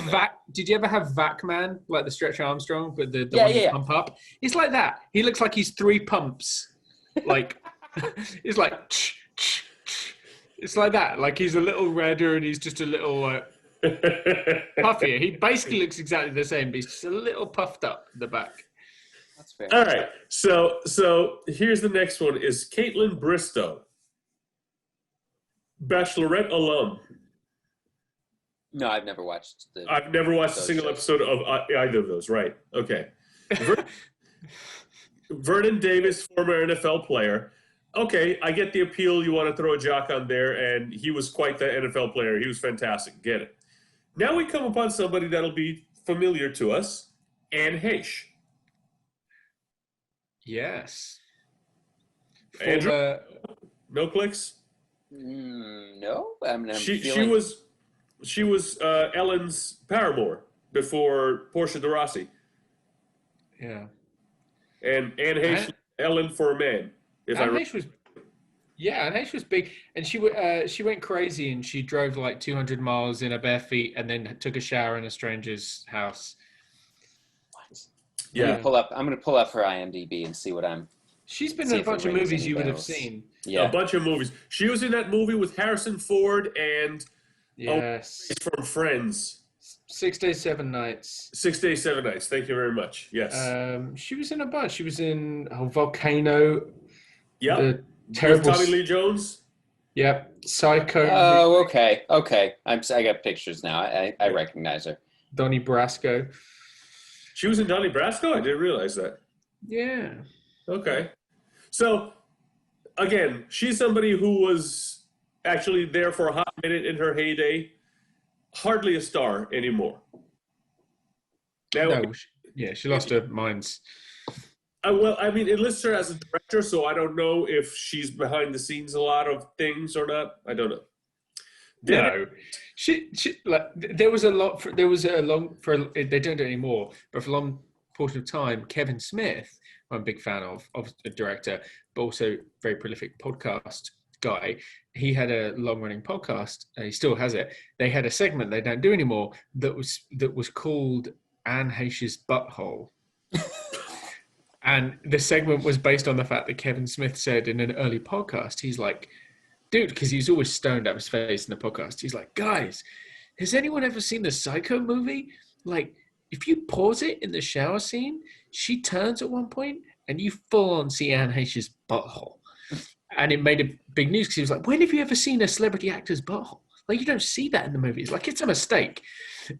Did you ever have Vac Man, like the Stretch Armstrong, but the one you pump up? It's like that. He looks like he's 3 pumps. Like, it's like... It's like that. Like, he's a little redder and he's just a little puffier. He basically looks exactly the same, but he's just a little puffed up the back. That's fair. All right. So here's the next one is Caitlin Bristow. Bachelorette alum. No, I've never watched I've never watched a single episode of either of those. Right. Okay. Vernon Davis, former NFL player. Okay, I get the appeal. You want to throw a jock on there, and he was quite the NFL player. He was fantastic. Get it. Now we come upon somebody that'll be familiar to us, Anne Heche. Yes. Andrew? No clicks? No, She was Ellen's paramour before Portia de Rossi. Yeah. And Anne Heche, Ellen for a man. Anne Heche was big, and she went crazy, and she drove like 200 miles in her bare feet, and then took a shower in a stranger's house. What? Yeah. I'm gonna pull up her IMDb and see what I'm. She's been in a bunch of movies you would have bells. seen. Yeah, A bunch of movies. She was in that movie with Harrison Ford and Yes. from Friends. 6 Days, 7 Nights. 6 Days, 7 Nights. Thank you very much. Yes. She was in a bunch. She was in Volcano. Yep. The terrible. With Tommy Lee Jones. Yep. Psycho. Oh, okay. I got pictures now. I recognize her. Donnie Brasco. She was in Donnie Brasco? I didn't realize that. Yeah. Okay. So, again, she's somebody who was actually there for a hot minute in her heyday. Hardly a star anymore. Now, she lost her minds. It lists her as a director, so I don't know if she's behind the scenes a lot of things or not. I don't know. No, she like there was a long they don't do it anymore, but for a long portion of time, Kevin Smith, I'm a big fan of a director, but also very prolific podcast guy. He had a long-running podcast. He still has it. They had a segment they don't do anymore that was called Anne Heche's Butthole. And the segment was based on the fact that Kevin Smith said in an early podcast, he's like, dude, because he's always stoned up his face in the podcast. He's like, guys, has anyone ever seen the Psycho movie? Like, if you pause it in the shower scene, she turns at one point and you full on see Anne Heche's butthole. And it made a big news because he was like, when have you ever seen a celebrity actor's butthole? Like, you don't see that in the movies. Like, it's a mistake.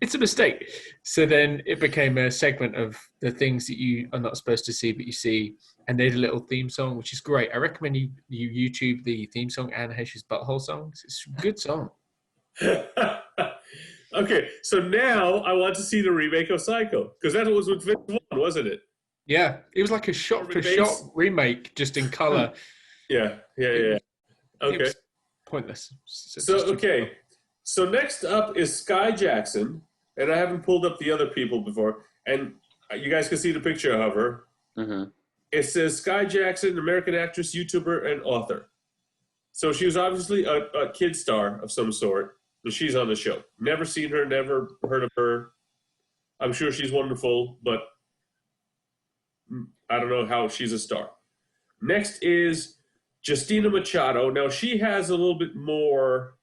It's a mistake. So then it became a segment of the things that you are not supposed to see, but you see. And they did a little theme song, which is great. I recommend you YouTube the theme song, Anne Heche's Butthole song. It's a good song. Okay, so now I want to see the remake of Psycho, because that was with Vince Vaughn, wasn't it? Yeah, it was like a shot-for-shot remake, just in color. Yeah. Okay. It was pointless. So next up is Sky Jackson, and I haven't pulled up the other people before, and you guys can see the picture of her. Mm-hmm. It says Sky Jackson, American actress, YouTuber, and author. So she was obviously a kid star of some sort, but she's on the show. Never seen her, never heard of her. I'm sure she's wonderful, but I don't know how she's a star. Next is Justina Machado. Now, she has a little bit more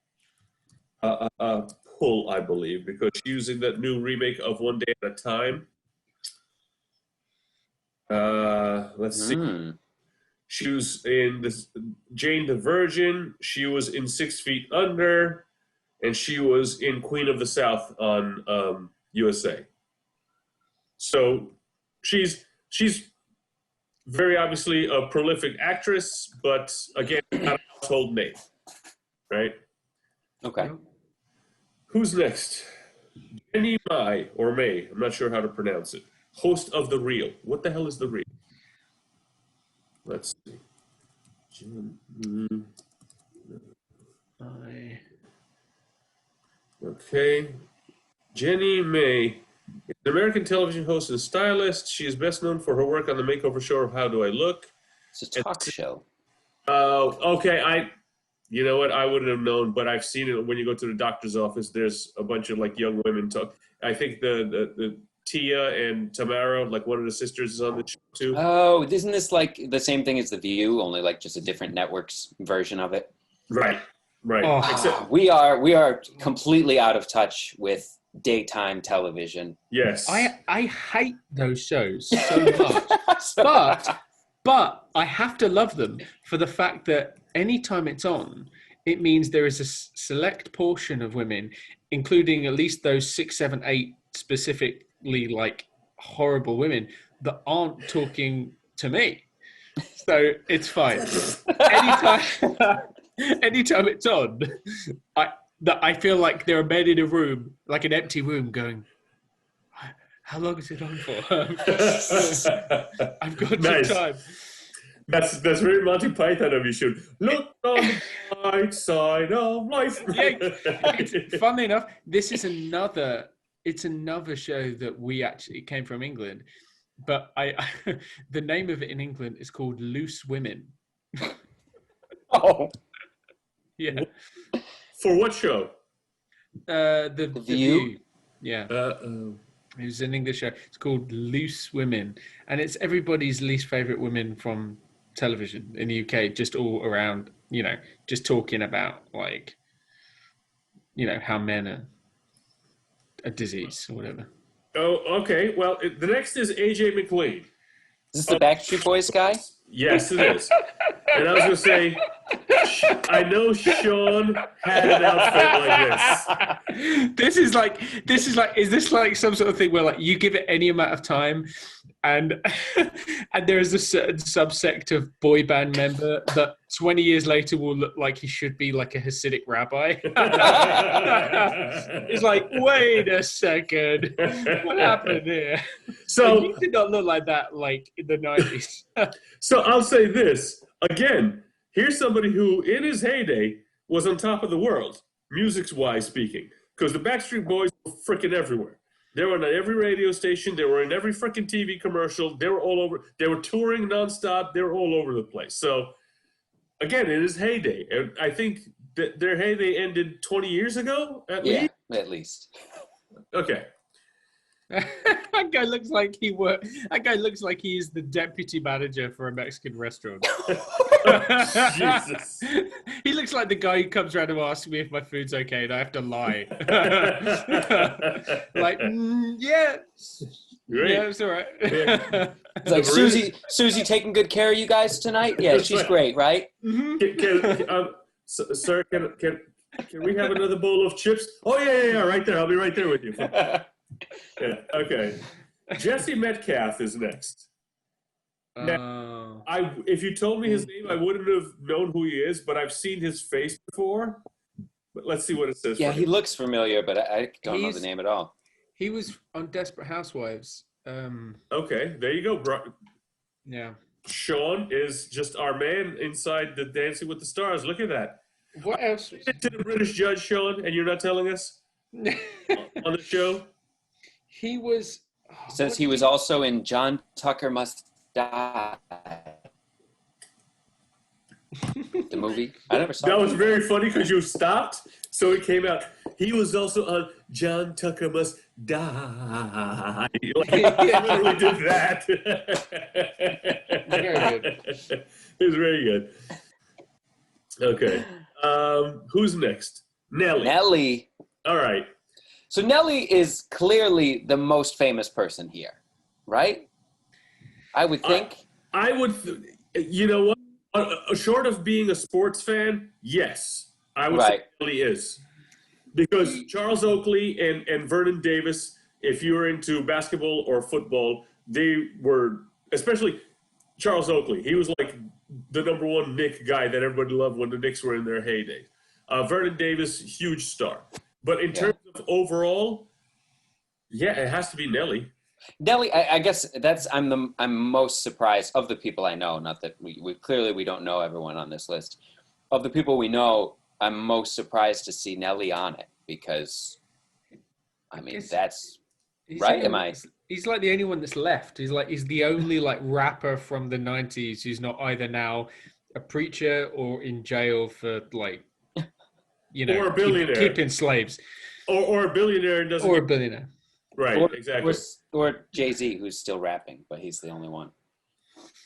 pull, I believe, because she's using that new remake of One Day at a Time. Let's see. She was in this Jane the Virgin. She was in 6 Feet Under, and she was in Queen of the South on USA. So she's very obviously a prolific actress, but again, not a household name, right? Okay. Who's next? Jenny Mai, or May, I'm not sure how to pronounce it. Host of The Real. What the hell is The Real? Let's see. Okay. Jenny May is an American television host and stylist. She is best known for her work on the makeover show of How Do I Look? It's a talk show. Oh, okay. You know what? I wouldn't have known, but I've seen it when you go to the doctor's office. There's a bunch of like young women talk. I think the Tia and Tamara, like one of the sisters, is on the show too. Oh, isn't this like the same thing as The View, only like just a different network's version of it? Right. Oh. Except, we are completely out of touch with daytime television. yes. I hate those shows so much. But I have to love them for the fact that anytime it's on, it means there is a select portion of women, including at least those 6, 7, 8 specifically like horrible women, that aren't talking to me. So it's fine. Anytime it's on, I feel like there are men in a room, like an empty room, going, how long is it on for? I've got Nice. some time. That's very Monty Python of you. Should look on the bright side of life. Funnily enough, this is another show that we actually came from England, but the name of it in England is called Loose Women. Oh, Yeah. For what show? The View? Yeah. It was an English show. It's called Loose Women, and it's everybody's least favorite women from television in the UK, just all around, just talking about like, how men are a disease or whatever. Oh, okay. Well, the next is AJ McLean. is this the Backstreet Boys guy? Yes, it is. And I was going to say, I know Sean had an outfit like this. Is this like some sort of thing where like you give it any amount of time and there is a certain subsect of boy band member that 20 years later will look like he should be like a Hasidic rabbi? It's like, wait a second, what happened here? So he did not look like that like in the 90s. So I'll say this again. Here's somebody who, in his heyday, was on top of the world, music-wise speaking, because the Backstreet Boys were freaking everywhere. They were on every radio station. They were in every freaking TV commercial. They were all over. They were touring nonstop. They were all over the place. So, again, in his heyday, and I think that their heyday ended 20 years ago, at least? At least. Okay. That guy looks like he is the deputy manager for a Mexican restaurant. Jesus. He looks like the guy who comes around to ask me if my food's okay and I have to lie. Like, yeah. Great. Yeah, it's all right. Yeah. It's like, Susie taking good care of you guys tonight? Yeah, she's great, right? Sir, can we have another bowl of chips? Oh, yeah, right there. I'll be right there with you. Yeah, okay. Jesse Metcalf is next. Now, if you told me his name, I wouldn't have known who he is, but I've seen his face before. But let's see what it says. Yeah, for he him. looks familiar, but I don't know the name at all. He was on Desperate Housewives. Okay, there you go, bro. Yeah. Sean is just our man inside the Dancing with the Stars. Look at that. What else? To the British judge, Sean, and you're not telling us on the show? He was. Says he was also in John Tucker Must Die. The movie. I never saw That it. was very funny because you stopped, so it came out. He was also on John Tucker Must Die. Like, he literally did that. Very good. It was very good. Okay. Who's next? Nelly. Nelly. All right. So Nelly is clearly the most famous person here, right? I would think. I would, you know what? Short of being a sports fan, yes, I would say Nelly is. Because Charles Oakley and Vernon Davis, if you were into basketball or football, they were, especially Charles Oakley, he was like the number one Knick guy that everybody loved when the Knicks were in their heyday. Vernon Davis, huge star. But in terms of overall, yeah, it has to be Nelly. Nelly, I guess I'm most surprised of the people I know. Not that we clearly don't know everyone on this list. Of the people we know, I'm most surprised to see Nelly on it because, I mean, that's right. Am I? He's like the only one that's left. He's the only like rapper from the 90s who's not either now a preacher or in jail for like, you know, or a billionaire. keeping slaves, or a billionaire and doesn't. Or a billionaire. Right, exactly. Or Jay-Z, who's still rapping, but he's the only one.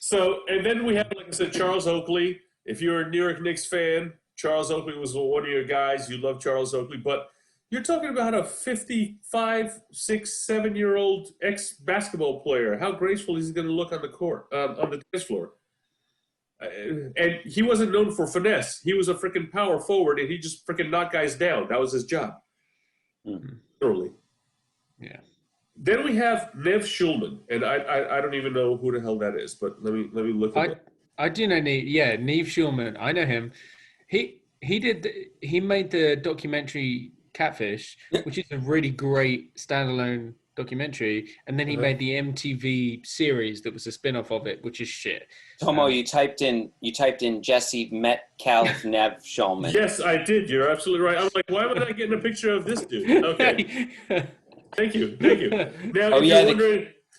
So, and then we have, like I said, Charles Oakley. If you're a New York Knicks fan, Charles Oakley was one of your guys. You love Charles Oakley, but you're talking about a 55, 6, 7-year-old ex-basketball player. How graceful is he going to look on the court, on the dance floor? And he wasn't known for finesse. He was a freaking power forward, and he just freaking knocked guys down. That was his job. Mm-hmm. Literally. Yeah. Then we have Nev Schulman, and I don't even know who the hell that is, but let me look at it. I do know Neve Schulman. I know him. He made the documentary Catfish, which is a really great standalone documentary, and then he made the MTV series that was a spin-off of it, which is shit. Tomo, you typed in Jesse Metcalf Nev Schulman. Yes, I did. You're absolutely right. I'm like, why am I not getting a picture of this dude? Okay. Thank you. Now,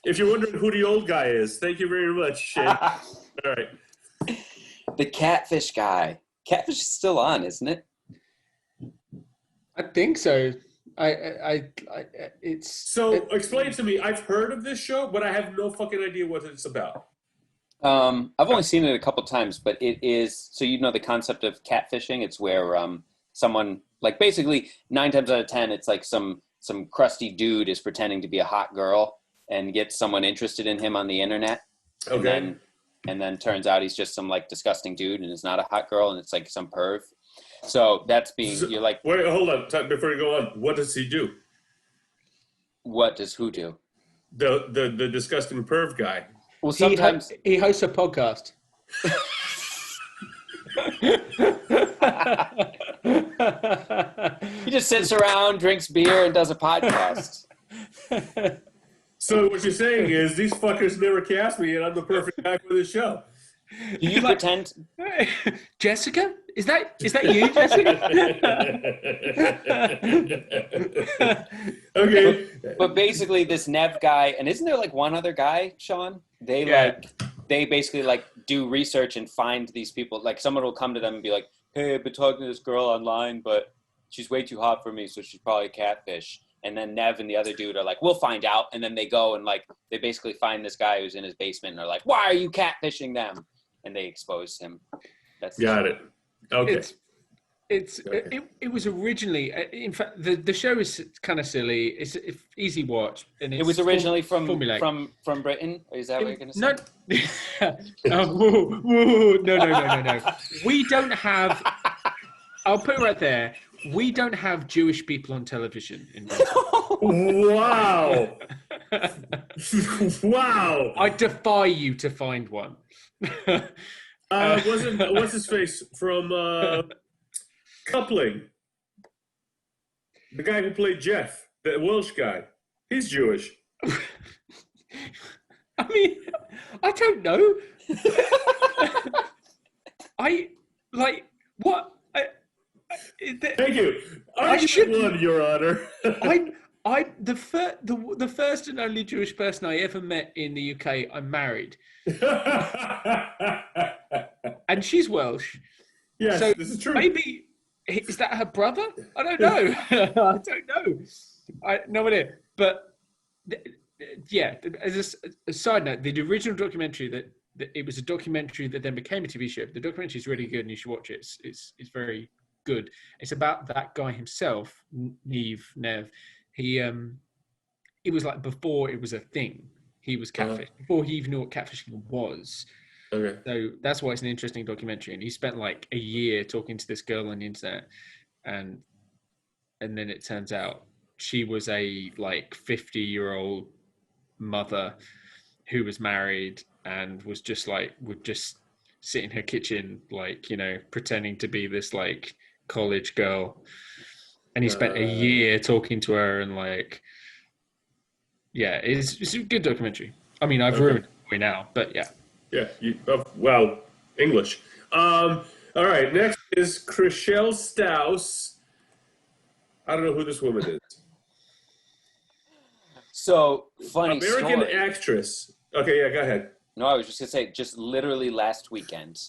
if you're wondering who the old guy is, thank you very much, Shane. All right. The Catfish guy. Catfish is still on, isn't it? I think so. Explain to me. I've heard of this show, but I have no fucking idea what it's about. I've only seen it a couple times, but it is, so you know the concept of catfishing. It's where someone, like basically 9 times out of 10, it's like some crusty dude is pretending to be a hot girl and gets someone interested in him on the internet. Okay. And then turns out he's just some like disgusting dude and is not a hot girl and it's like some perv. So that's you're like. Wait, hold on. Before you go on, what does he do? What does who do? The disgusting perv guy. Well, sometimes he hosts a podcast. He just sits around, drinks beer, and does a podcast. So what you're saying is these fuckers never cast me, and I'm the perfect guy for this show. Do you pretend? Jessica? Is that you, Jessica? Okay. But basically, this Nev guy, and isn't there like one other guy, Sean? They basically like do research and find these people. Like someone will come to them and be like, "Hey, I've been talking to this girl online, but she's way too hot for me, so she's probably a catfish." And then Nev and the other dude are like, "We'll find out." And then they go and like they basically find this guy who's in his basement and are like, "Why are you catfishing them?" And they expose him. That's got it. Okay. It was originally, in fact, the show is kind of silly. It's easy watch, and it was originally from Britain. Is that what you're going to say? No. We don't have. I'll put it right there. We don't have Jewish people on television in Britain. Wow. Wow. I defy you to find one. What's his face from Coupling? The guy who played Jeff, the Welsh guy. He's Jewish. I mean, I don't know. What? Thank you. I should won, Your Honor. The first and only Jewish person I ever met in the UK, I'm married, and she's Welsh. Yes, So this is true. maybe is that her brother? I don't know. I don't know. No idea. But yeah, as a side note, the original documentary that it was a documentary that then became a TV show. The documentary is really good, and you should watch it. It's very good. It's about that guy himself, Nev. It was like before it was a thing. He was catfish before he even knew what catfishing was. Okay. So that's why it's an interesting documentary. And he spent like a year talking to this girl on the internet, and then it turns out she was a like 50-year-old mother who was married and was just like would just sit in her kitchen, like, you know, pretending to be this like college girl. And he spent a year talking to her, and like, yeah, it's a good documentary. I mean, I've ruined it for you now, but yeah. Yeah. Wow. English. All right. Next is Chriselle Staus. I don't know who this woman is. So funny American story. actress. Okay. Yeah. Go ahead. No, I was just gonna say, just literally last weekend,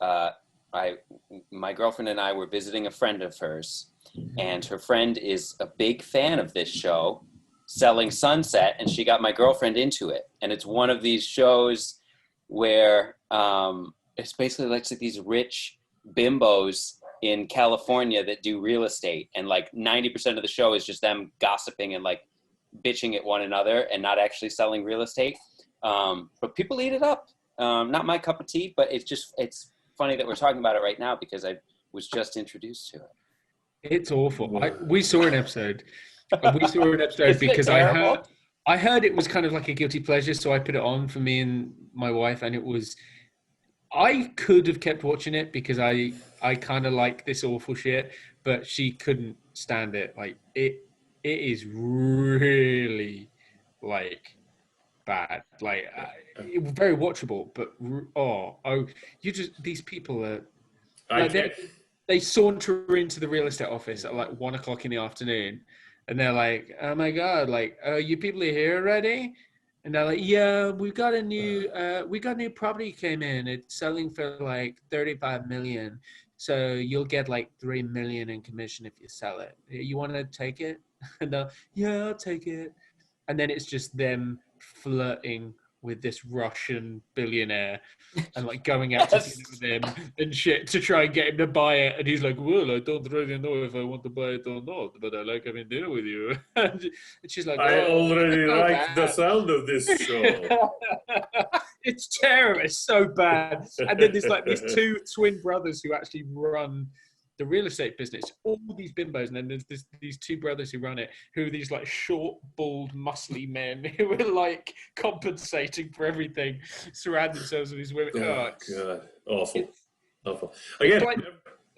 my girlfriend and I were visiting a friend of hers, and her friend is a big fan of this show, Selling Sunset, and she got my girlfriend into it. And it's one of these shows where it's basically like these rich bimbos in California that do real estate, and like 90% of the show is just them gossiping and like bitching at one another and not actually selling real estate. But people eat it up. Not my cup of tea, but it's funny that we're talking about it right now because I was just introduced to it. It's awful. We saw an episode. Because I heard it was kind of like a guilty pleasure, so I put it on for me and my wife, and I could have kept watching it because I kind of like this awful shit, but she couldn't stand it. Like it is really like bad. Like it was very watchable, but these people are like, they saunter into the real estate office at like 1 o'clock in the afternoon, and they're like, "Oh my god, like, you people are here already?" And they're like, "Yeah, we got a new property came in. It's selling for like 35 million. So you'll get like 3 million in commission if you sell it. You want to take it?" And they're, "Yeah, I'll take it." And then it's just them flirting with this Russian billionaire and like going out to dinner with him and shit to try and get him to buy it. And he's like, "Well, I don't really know if I want to buy it or not, but I like having dinner with you." And she's like, I already like bad. the sound of this show. It's terrible. It's so bad. And then there's like these two twin brothers who actually run the real estate business, all these bimbos, and then there's these two brothers who run it, who are these like short, bald, muscly men who are like compensating for everything, surround themselves with these women. Oh god, awful. Again, like,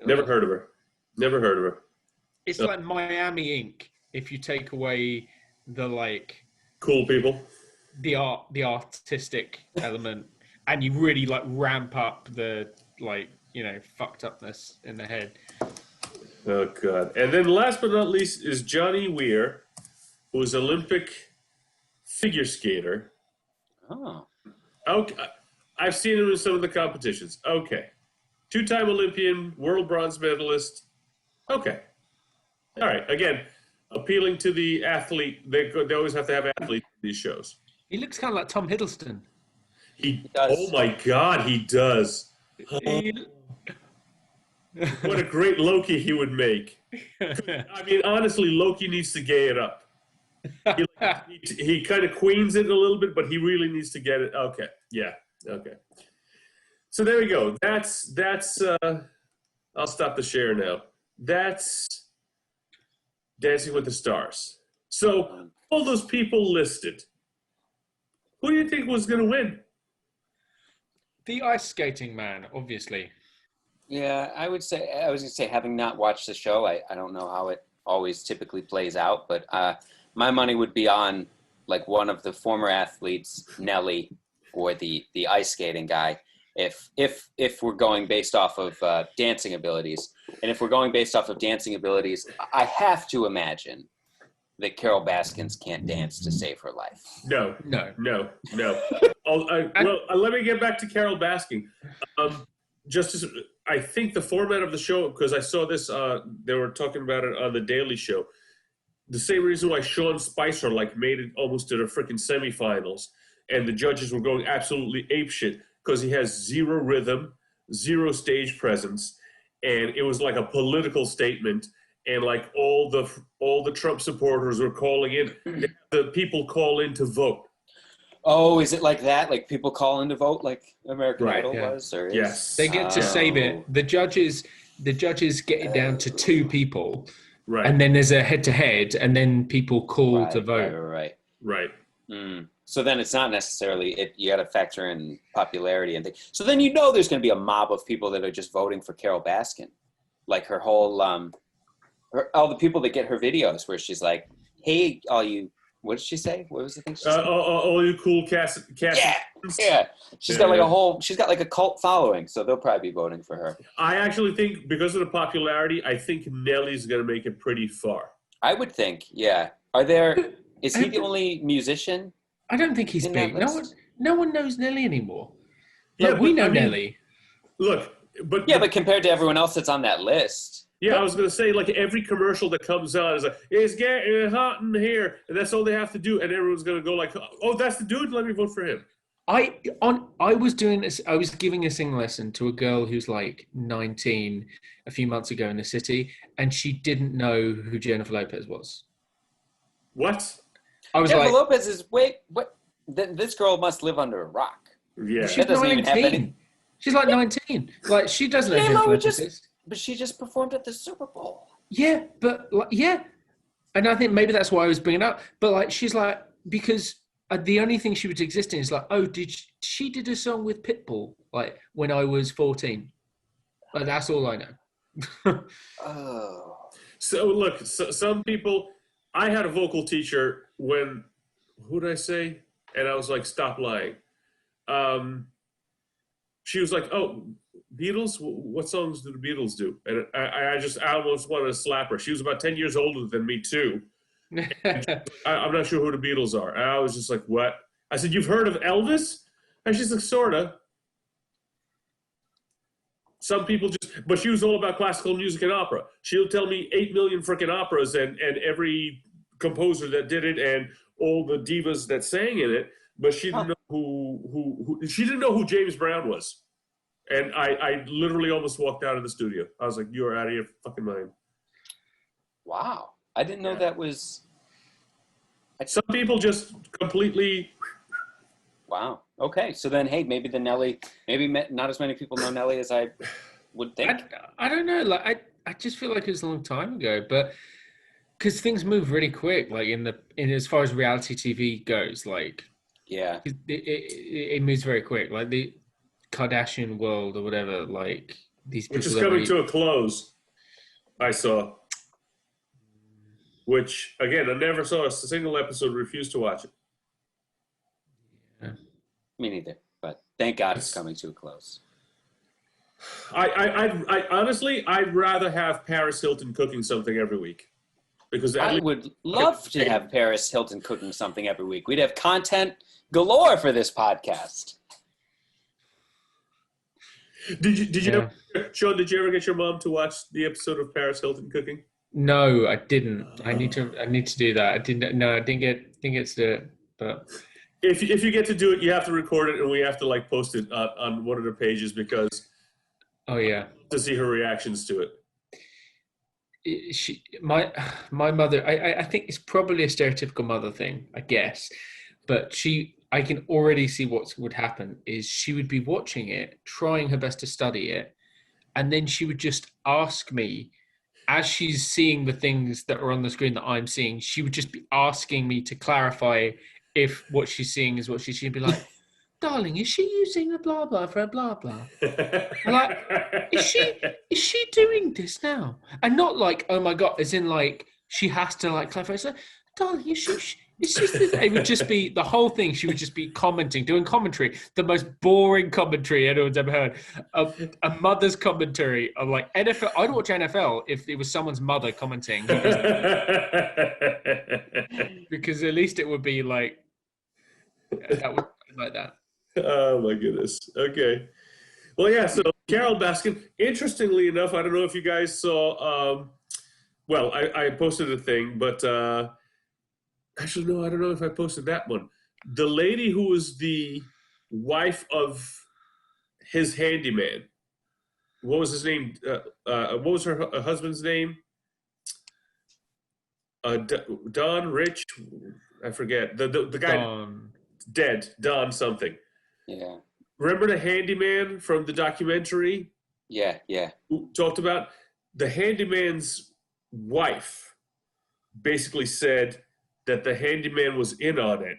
never heard of her. Never heard of her. It's like Miami Inc. if you take away the like cool people, the artistic element, and you really like ramp up the like, you know, fucked upness in the head. Oh god! And then last but not least is Johnny Weir, who is Olympic figure skater. Oh. Okay, I've seen him in some of the competitions. Okay, 2-time Olympian, world bronze medalist. Okay, all right. Again, appealing to the athlete. They always have to have athletes in these shows. He looks kind of like Tom Hiddleston. He does. Oh my god, he does. What a great Loki he would make. I mean, honestly, Loki needs to gay it up. He kind of queens it a little bit, but he really needs to get it. Okay, yeah, okay. So there we go. That's. I'll stop the share now. That's Dancing with the Stars. So all those people listed, who do you think was going to win? The ice skating man, obviously. Yeah, I was going to say, having not watched the show, I don't know how it always typically plays out, but my money would be on like one of the former athletes, Nelly, or the ice skating guy, if we're going based off of dancing abilities. And if we're going based off of dancing abilities, I have to imagine that Carol Baskins can't dance to save her life. No. No. Let me get back to Carol Baskin. I think the format of the show, because I saw this, they were talking about it on the Daily Show. The same reason why Sean Spicer made it almost to the freaking semifinals, and the judges were going absolutely apeshit because he has zero rhythm, zero stage presence, and it was like a political statement. And all the Trump supporters were calling in. The people call in to vote. Oh, is it like that? Like people call in to vote, like American Idol was, or yes, they get to save it. The judges get it down to 2 people, right? And then there's a head-to-head, and then people call to vote. Right. So then it's not necessarily you got to factor in popularity and things. So then there's going to be a mob of people that are just voting for Carol Baskin, like her whole all the people that get her videos where she's like, "Hey, all you." What did she say? What was the thing she said? All you cool cast. Yeah. She's got a cult following, so they'll probably be voting for her. I actually think because of the popularity, I think Nelly's going to make it pretty far. I would think, yeah. Is he the only musician? I don't think he's big. No one knows Nelly anymore. We know Nelly. Look, but compared to everyone else that's on that list. Yeah, I was going to say, every commercial that comes on is like, it's getting hot in here, and that's all they have to do, and everyone's going to go oh, that's the dude, let me vote for him. I was doing this, I was giving a singing lesson to a girl who's 19 a few months ago in the city, and she didn't know who Jennifer Lopez was. What? I was Jennifer Lopez is, what? This girl must live under a rock. Yeah. She's 19. She's 19. She doesn't know who Jennifer Lopez is. But she just performed at the Super Bowl. Yeah, but and I think maybe that's why I was bringing it up. But she's because the only thing she was existing is she did a song with Pitbull when I was 14. That's all I know. Oh. So look, some people. I had a vocal teacher when who did I say? And I was like, stop lying. She was like, oh. Beatles? What songs do the Beatles do? And I almost wanted to slap her. She was about 10 years older than me, too. I'm not sure who the Beatles are. And I was just like, what? I said, you've heard of Elvis? And she's like, sorta. Some people but she was all about classical music and opera. She'll tell me 8 million freaking operas and every composer that did it and all the divas that sang in it, but she didn't know she didn't know who James Brown was. And I literally almost walked out of the studio. I was like, you are out of your fucking mind. Wow. I didn't know that was... Some people just completely... Wow. Okay. So then, hey, maybe not as many people know Nelly as I would think. I don't know. I just feel like it was a long time ago, but because things move really quick, in as far as reality TV goes, yeah, it moves very quick. The Kardashian world or whatever, these people, which is coming to a close. I saw, which again, I never saw a single episode. Refused to watch it. Yeah. Me neither. But thank God it's coming to a close. I honestly, I'd rather have Paris Hilton cooking something every week because I would love to have Paris Hilton cooking something every week. We'd have content galore for this podcast. Did you Sean, did you ever get your mom to watch the episode of Paris Hilton cooking? No, I didn't. I need to do that. I didn't get to do it. But if you get to do it, you have to record it and we have to post it on one of the pages because to see her reactions to it. My mother, I think it's probably a stereotypical mother thing, I guess. But I can already see what would happen is she would be watching it, trying her best to study it, and then she would just ask me, as she's seeing the things that are on the screen that I'm seeing, she would just be asking me to clarify if what she's seeing is what she'd be like, darling, is she using a blah blah for a blah blah? Is she doing this now? And not oh my God, as in she has to clarify. So, darling, is It's just, it would just be the whole thing. She would just be commenting, doing commentary, the most boring commentary anyone's ever heard. A mother's commentary of like NFL. I'd watch NFL if it was someone's mother commenting, because at least it would be like that would be like that. Oh my goodness. Okay. Well, yeah. So Carol Baskin. Interestingly enough, I don't know if you guys saw. Well, I posted a thing, but actually, no, I don't know if I posted that one. The lady who was the wife of his handyman. What was his name? What was her husband's name? Don Rich. I forget the guy. Don. Dead. Don something. Yeah. Remember the handyman from the documentary? Yeah. Who talked about the handyman's wife basically said that the handyman was in on it,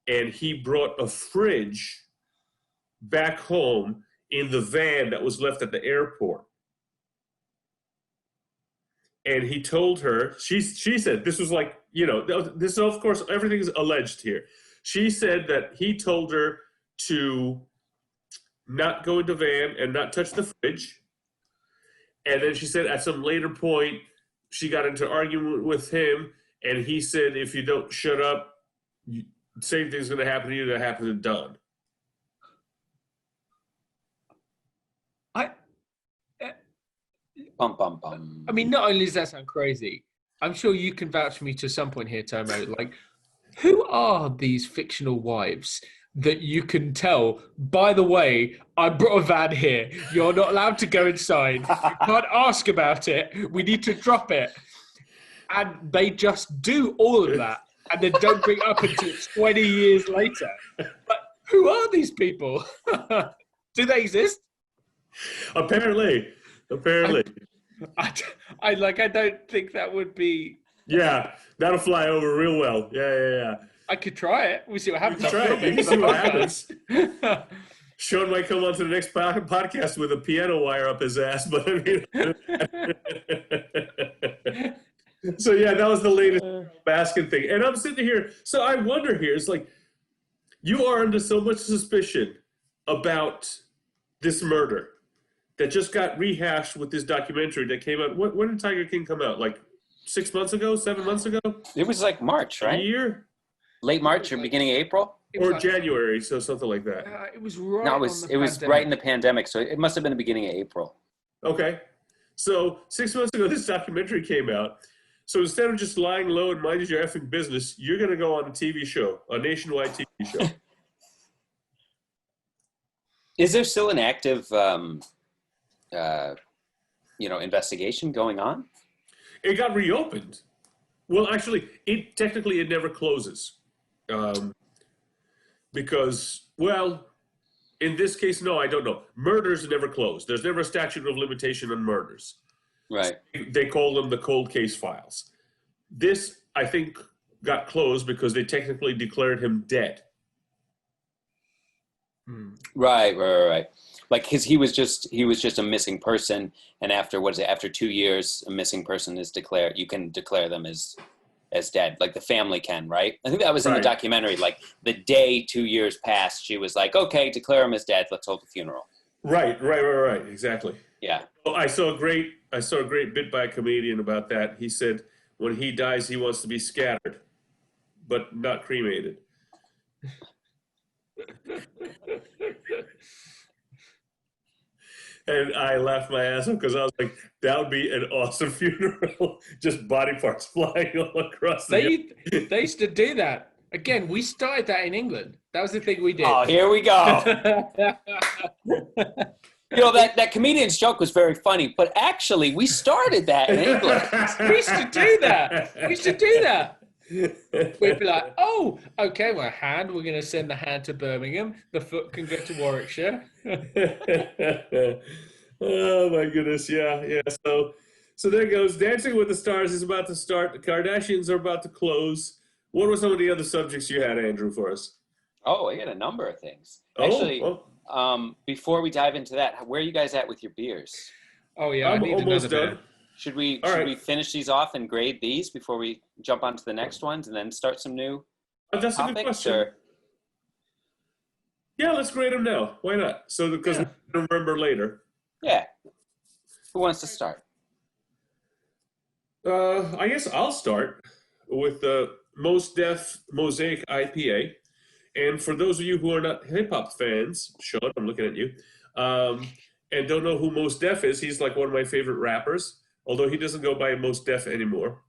and he brought a fridge back home in the van that was left at the airport. And he told her, she said, this was like, this, of course, everything is alleged here. She said that he told her to not go in the van and not touch the fridge. And then she said at some later point, she got into argument with him, and he said, if you don't shut up, same thing's going to happen to you that happened to Don. Bum, bum, bum. I mean, not only does that sound crazy, I'm sure you can vouch for me to some point here, Tomo. Like, who are these fictional wives that you can tell, by the way, I brought a van here. You're not allowed to go inside. You can't ask about it. We need to drop it. And they just do all of that and then don't bring it up until 20 years later. But who are these people? Do they exist? Apparently. I don't think that would be. Yeah, that'll fly over real well. Yeah. I could try it. We see what happens. You can see what happens. Sean might come on to the next podcast with a piano wire up his ass, but I mean. So yeah, that was the latest Baskin thing, and I'm sitting here. So I wonder here, it's like you are under so much suspicion about this murder that just got rehashed with this documentary that came out. When did Tiger King come out? Like 6 months ago, 7 months ago? It was like March, right? A year? Late March or beginning of April? Or January, so something like that. It was right. No, it was right in the pandemic, so it must have been the beginning of April. Okay. So 6 months ago, this documentary came out. So instead of just lying low and minding your effing business, you're going to go on a TV show, a nationwide TV show. Is there still an active, investigation going on? It got reopened. Well, actually, it never closes. Because, well, in this case, no, I don't know. Murders never close. There's never a statute of limitation on murders. Right. They call them the cold case files. This, I think, got closed because they technically declared him dead. Right. Like, cause he was just a missing person, and after 2 years, a missing person is declared. You can declare them as dead, like the family can, right? I think that was in the documentary. Like the day 2 years passed, she was like, "Okay, declare him as dead. Let's hold the funeral." Right. Exactly. Yeah. Well, I saw a great bit by a comedian about that. He said when he dies, he wants to be scattered, but not cremated. And I laughed my ass off because I was like, that would be an awesome funeral. Just body parts flying all across They used to do that. Again, we started that in England. That was the thing we did. Oh, here we go. That comedian's joke was very funny, but actually we started that in England. We used to do that. We'd be like, oh, okay, we're going to send the hand to Birmingham. The foot can go to Warwickshire. Oh my goodness, yeah. So there goes. Dancing with the Stars is about to start. The Kardashians are about to close. What were some of the other subjects you had, Andrew, for us? Oh, I got a number of things. Actually, before we dive into that, where are you guys at with your beers? Oh yeah, I'm almost done. Should we All right. finish these off and grade these before we jump on to the next ones and then start some new That's a good topics? question. Or Yeah, let's grade them now. Why not? So because Yeah. we can remember later. yeah, who wants to start? I guess I'll start with the Mos Def Mosaic IPA. And for those of you who are not hip hop fans, Sean, I'm looking at you, and don't know who Mos Def is, he's like one of my favorite rappers, although he doesn't go by Mos Def anymore.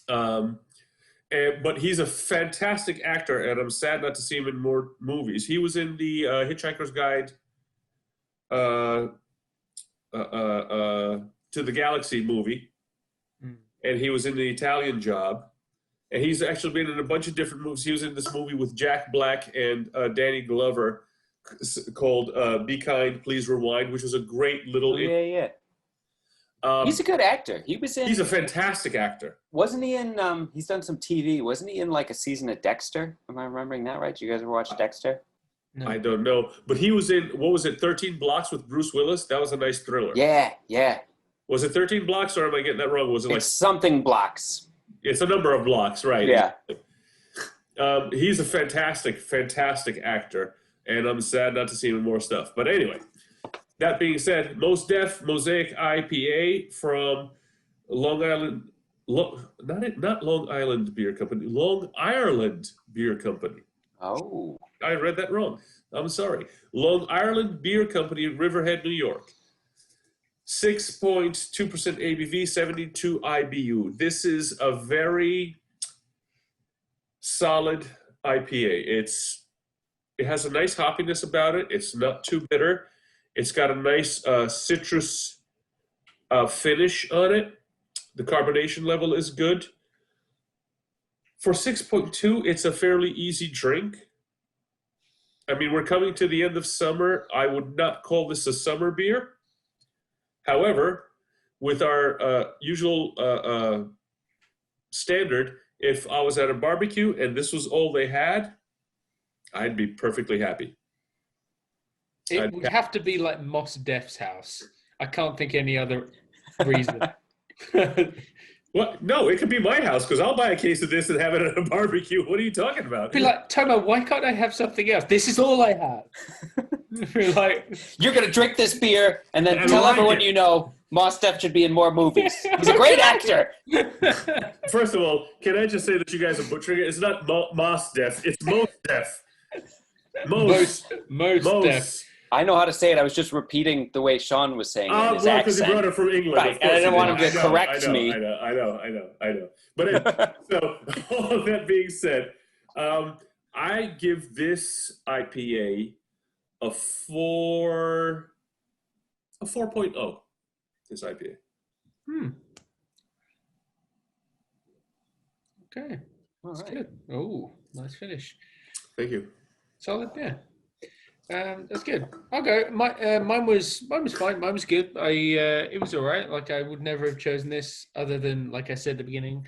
But he's a fantastic actor, and I'm sad not to see him in more movies. He was in the Hitchhiker's Guide to the Galaxy movie, and he was in The Italian Job. And he's actually been in a bunch of different movies. He was in this movie with Jack Black and Danny Glover called Be Kind, Please Rewind, which was a great little... Yeah. He's a good actor. He's a fantastic actor. Wasn't he in, he's done some TV. Wasn't he in like a season of Dexter? Am I remembering that right? Did you guys ever watch Dexter? No. I don't know. But he was in, 13 Blocks with Bruce Willis? That was a nice thriller. Yeah. Was it 13 Blocks, or am I getting that wrong? Was it It's something Blocks. It's a number of blocks, right? Yeah. He's a fantastic actor, and I'm sad not to see him in more stuff. But anyway, that being said, Mos Def Mosaic IPA from Long Island, not Long Island Beer Company, Long Ireland Beer Company. Oh. I read that wrong. I'm sorry. Long Ireland Beer Company in Riverhead, New York. 6.2% ABV, 72 IBU. This is a very solid IPA. It has a nice hoppiness about it. It's not too bitter. It's got a nice citrus finish on it. The carbonation level is good. For 6.2, it's a fairly easy drink. I mean, we're coming to the end of summer. I would not call this a summer beer. However, with our usual standard, if I was at a barbecue and this was all they had, I'd be perfectly happy. It would have to be like Mos Def's house. I can't think any other reason. What? No, it could be my house, because I'll buy a case of this and have it at a barbecue. What are you talking about? Be like, Tomo, why can't I have something else? This is all I have. Be like, you're going to drink this beer and then tell everyone you know Mos Def should be in more movies. He's a great actor. First of all, can I just say that you guys are butchering it? It's not Mos Def. It's Mos Def. Mos Def. I know how to say it. I was just repeaing the way Sean was saying it. His because he brought it from England. Right, and I didn't want him to correct me. I know. But so, all of that being said, I give this IPA a 4.0. This IPA. Okay. That's good. Oh, nice finish. Thank you. Solid beer. That's good. I'll go. Mine was fine. Mine was good. It was all right. Like, I would never have chosen this other than, like I said at the beginning,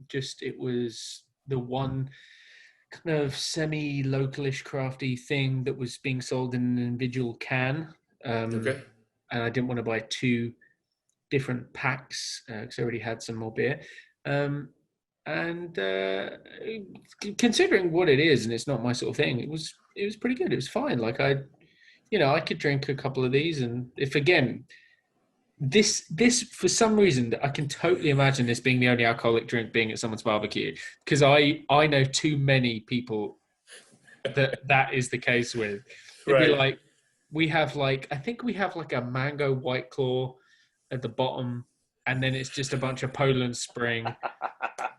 just it was the one kind of semi-localish crafty thing that was being sold in an individual can. Okay. And I didn't want to buy two different packs because I already had some more beer. And considering what it is, and it's not my sort of thing, it was pretty good. It was fine. Like, I could drink a couple of these, and if again, this for some reason, I can totally imagine this being the only alcoholic drink being at someone's barbecue, because I know too many people that is the case with. It'd be like, I think we have like a mango White Claw at the bottom, and then it's just a bunch of Poland Spring,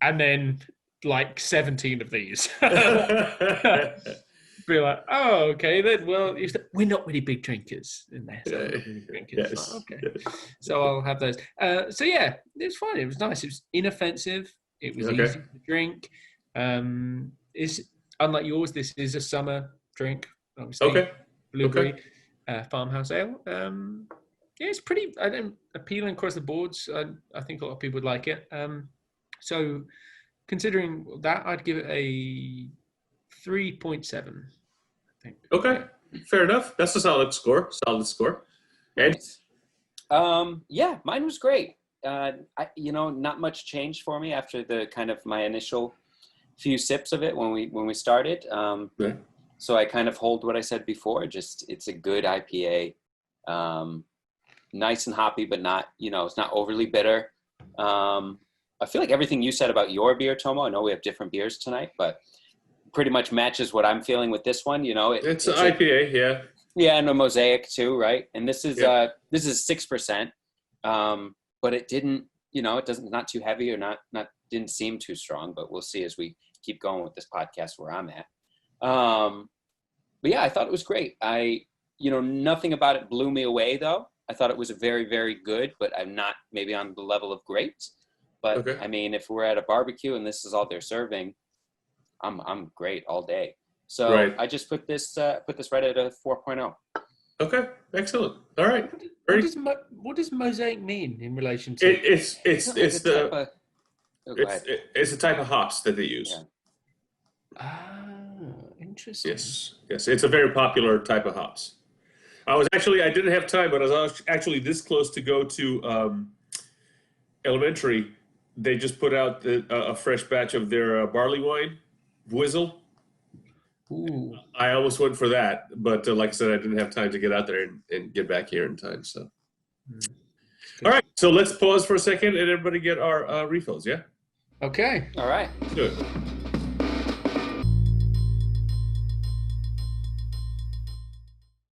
and then like 17 of these. Be like, oh, okay, then. Well, we're not really big drinkers in there. So Yes. Like, okay, so I'll have those. So yeah, it was fine. It was nice. It was inoffensive. It was easy to drink. It's unlike yours. This is a summer drink. Obviously. Okay. Blueberry farmhouse ale. Yeah, it's pretty appealing across the boards. I think a lot of people would like it. So considering that, I'd give it a 3.7, I think. Okay, fair enough. That's a solid score. And Yeah, mine was great. Not much changed for me after the kind of my initial few sips of it when we started. Yeah. So I kind of hold what I said before. Just it's a good IPA, nice and hoppy, but not it's not overly bitter. I feel like everything you said about your beer, Tomo. I know we have different beers tonight, but pretty much matches what I'm feeling with this one. It's an IPA, yeah. Yeah, and a Mosaic too, right? And this is 6%, but it didn't, it doesn't not too heavy or not didn't seem too strong. But we'll see as we keep going with this podcast where I'm at. But yeah, I thought it was great. Nothing about it blew me away though. I thought it was very, very good, but I'm not maybe on the level of great. But Okay. I mean, if we're at a barbecue and this is all they're serving, I'm great all day. So Right. I just put this right at a 4.0. Okay, excellent. All right. What does Mosaic mean in relation to? It's Go ahead. it's the type of hops that they use. Yeah. Interesting. Yes. It's a very popular type of hops. I didn't have time, but I was actually this close to go to Elementary. They just put out a fresh batch of their barley wine, Whizzle. Ooh. I almost went for that, but like I said, I didn't have time to get out there and get back here in time. So, all right. So let's pause for a second and everybody get our refills. Yeah. Okay. All right. Good.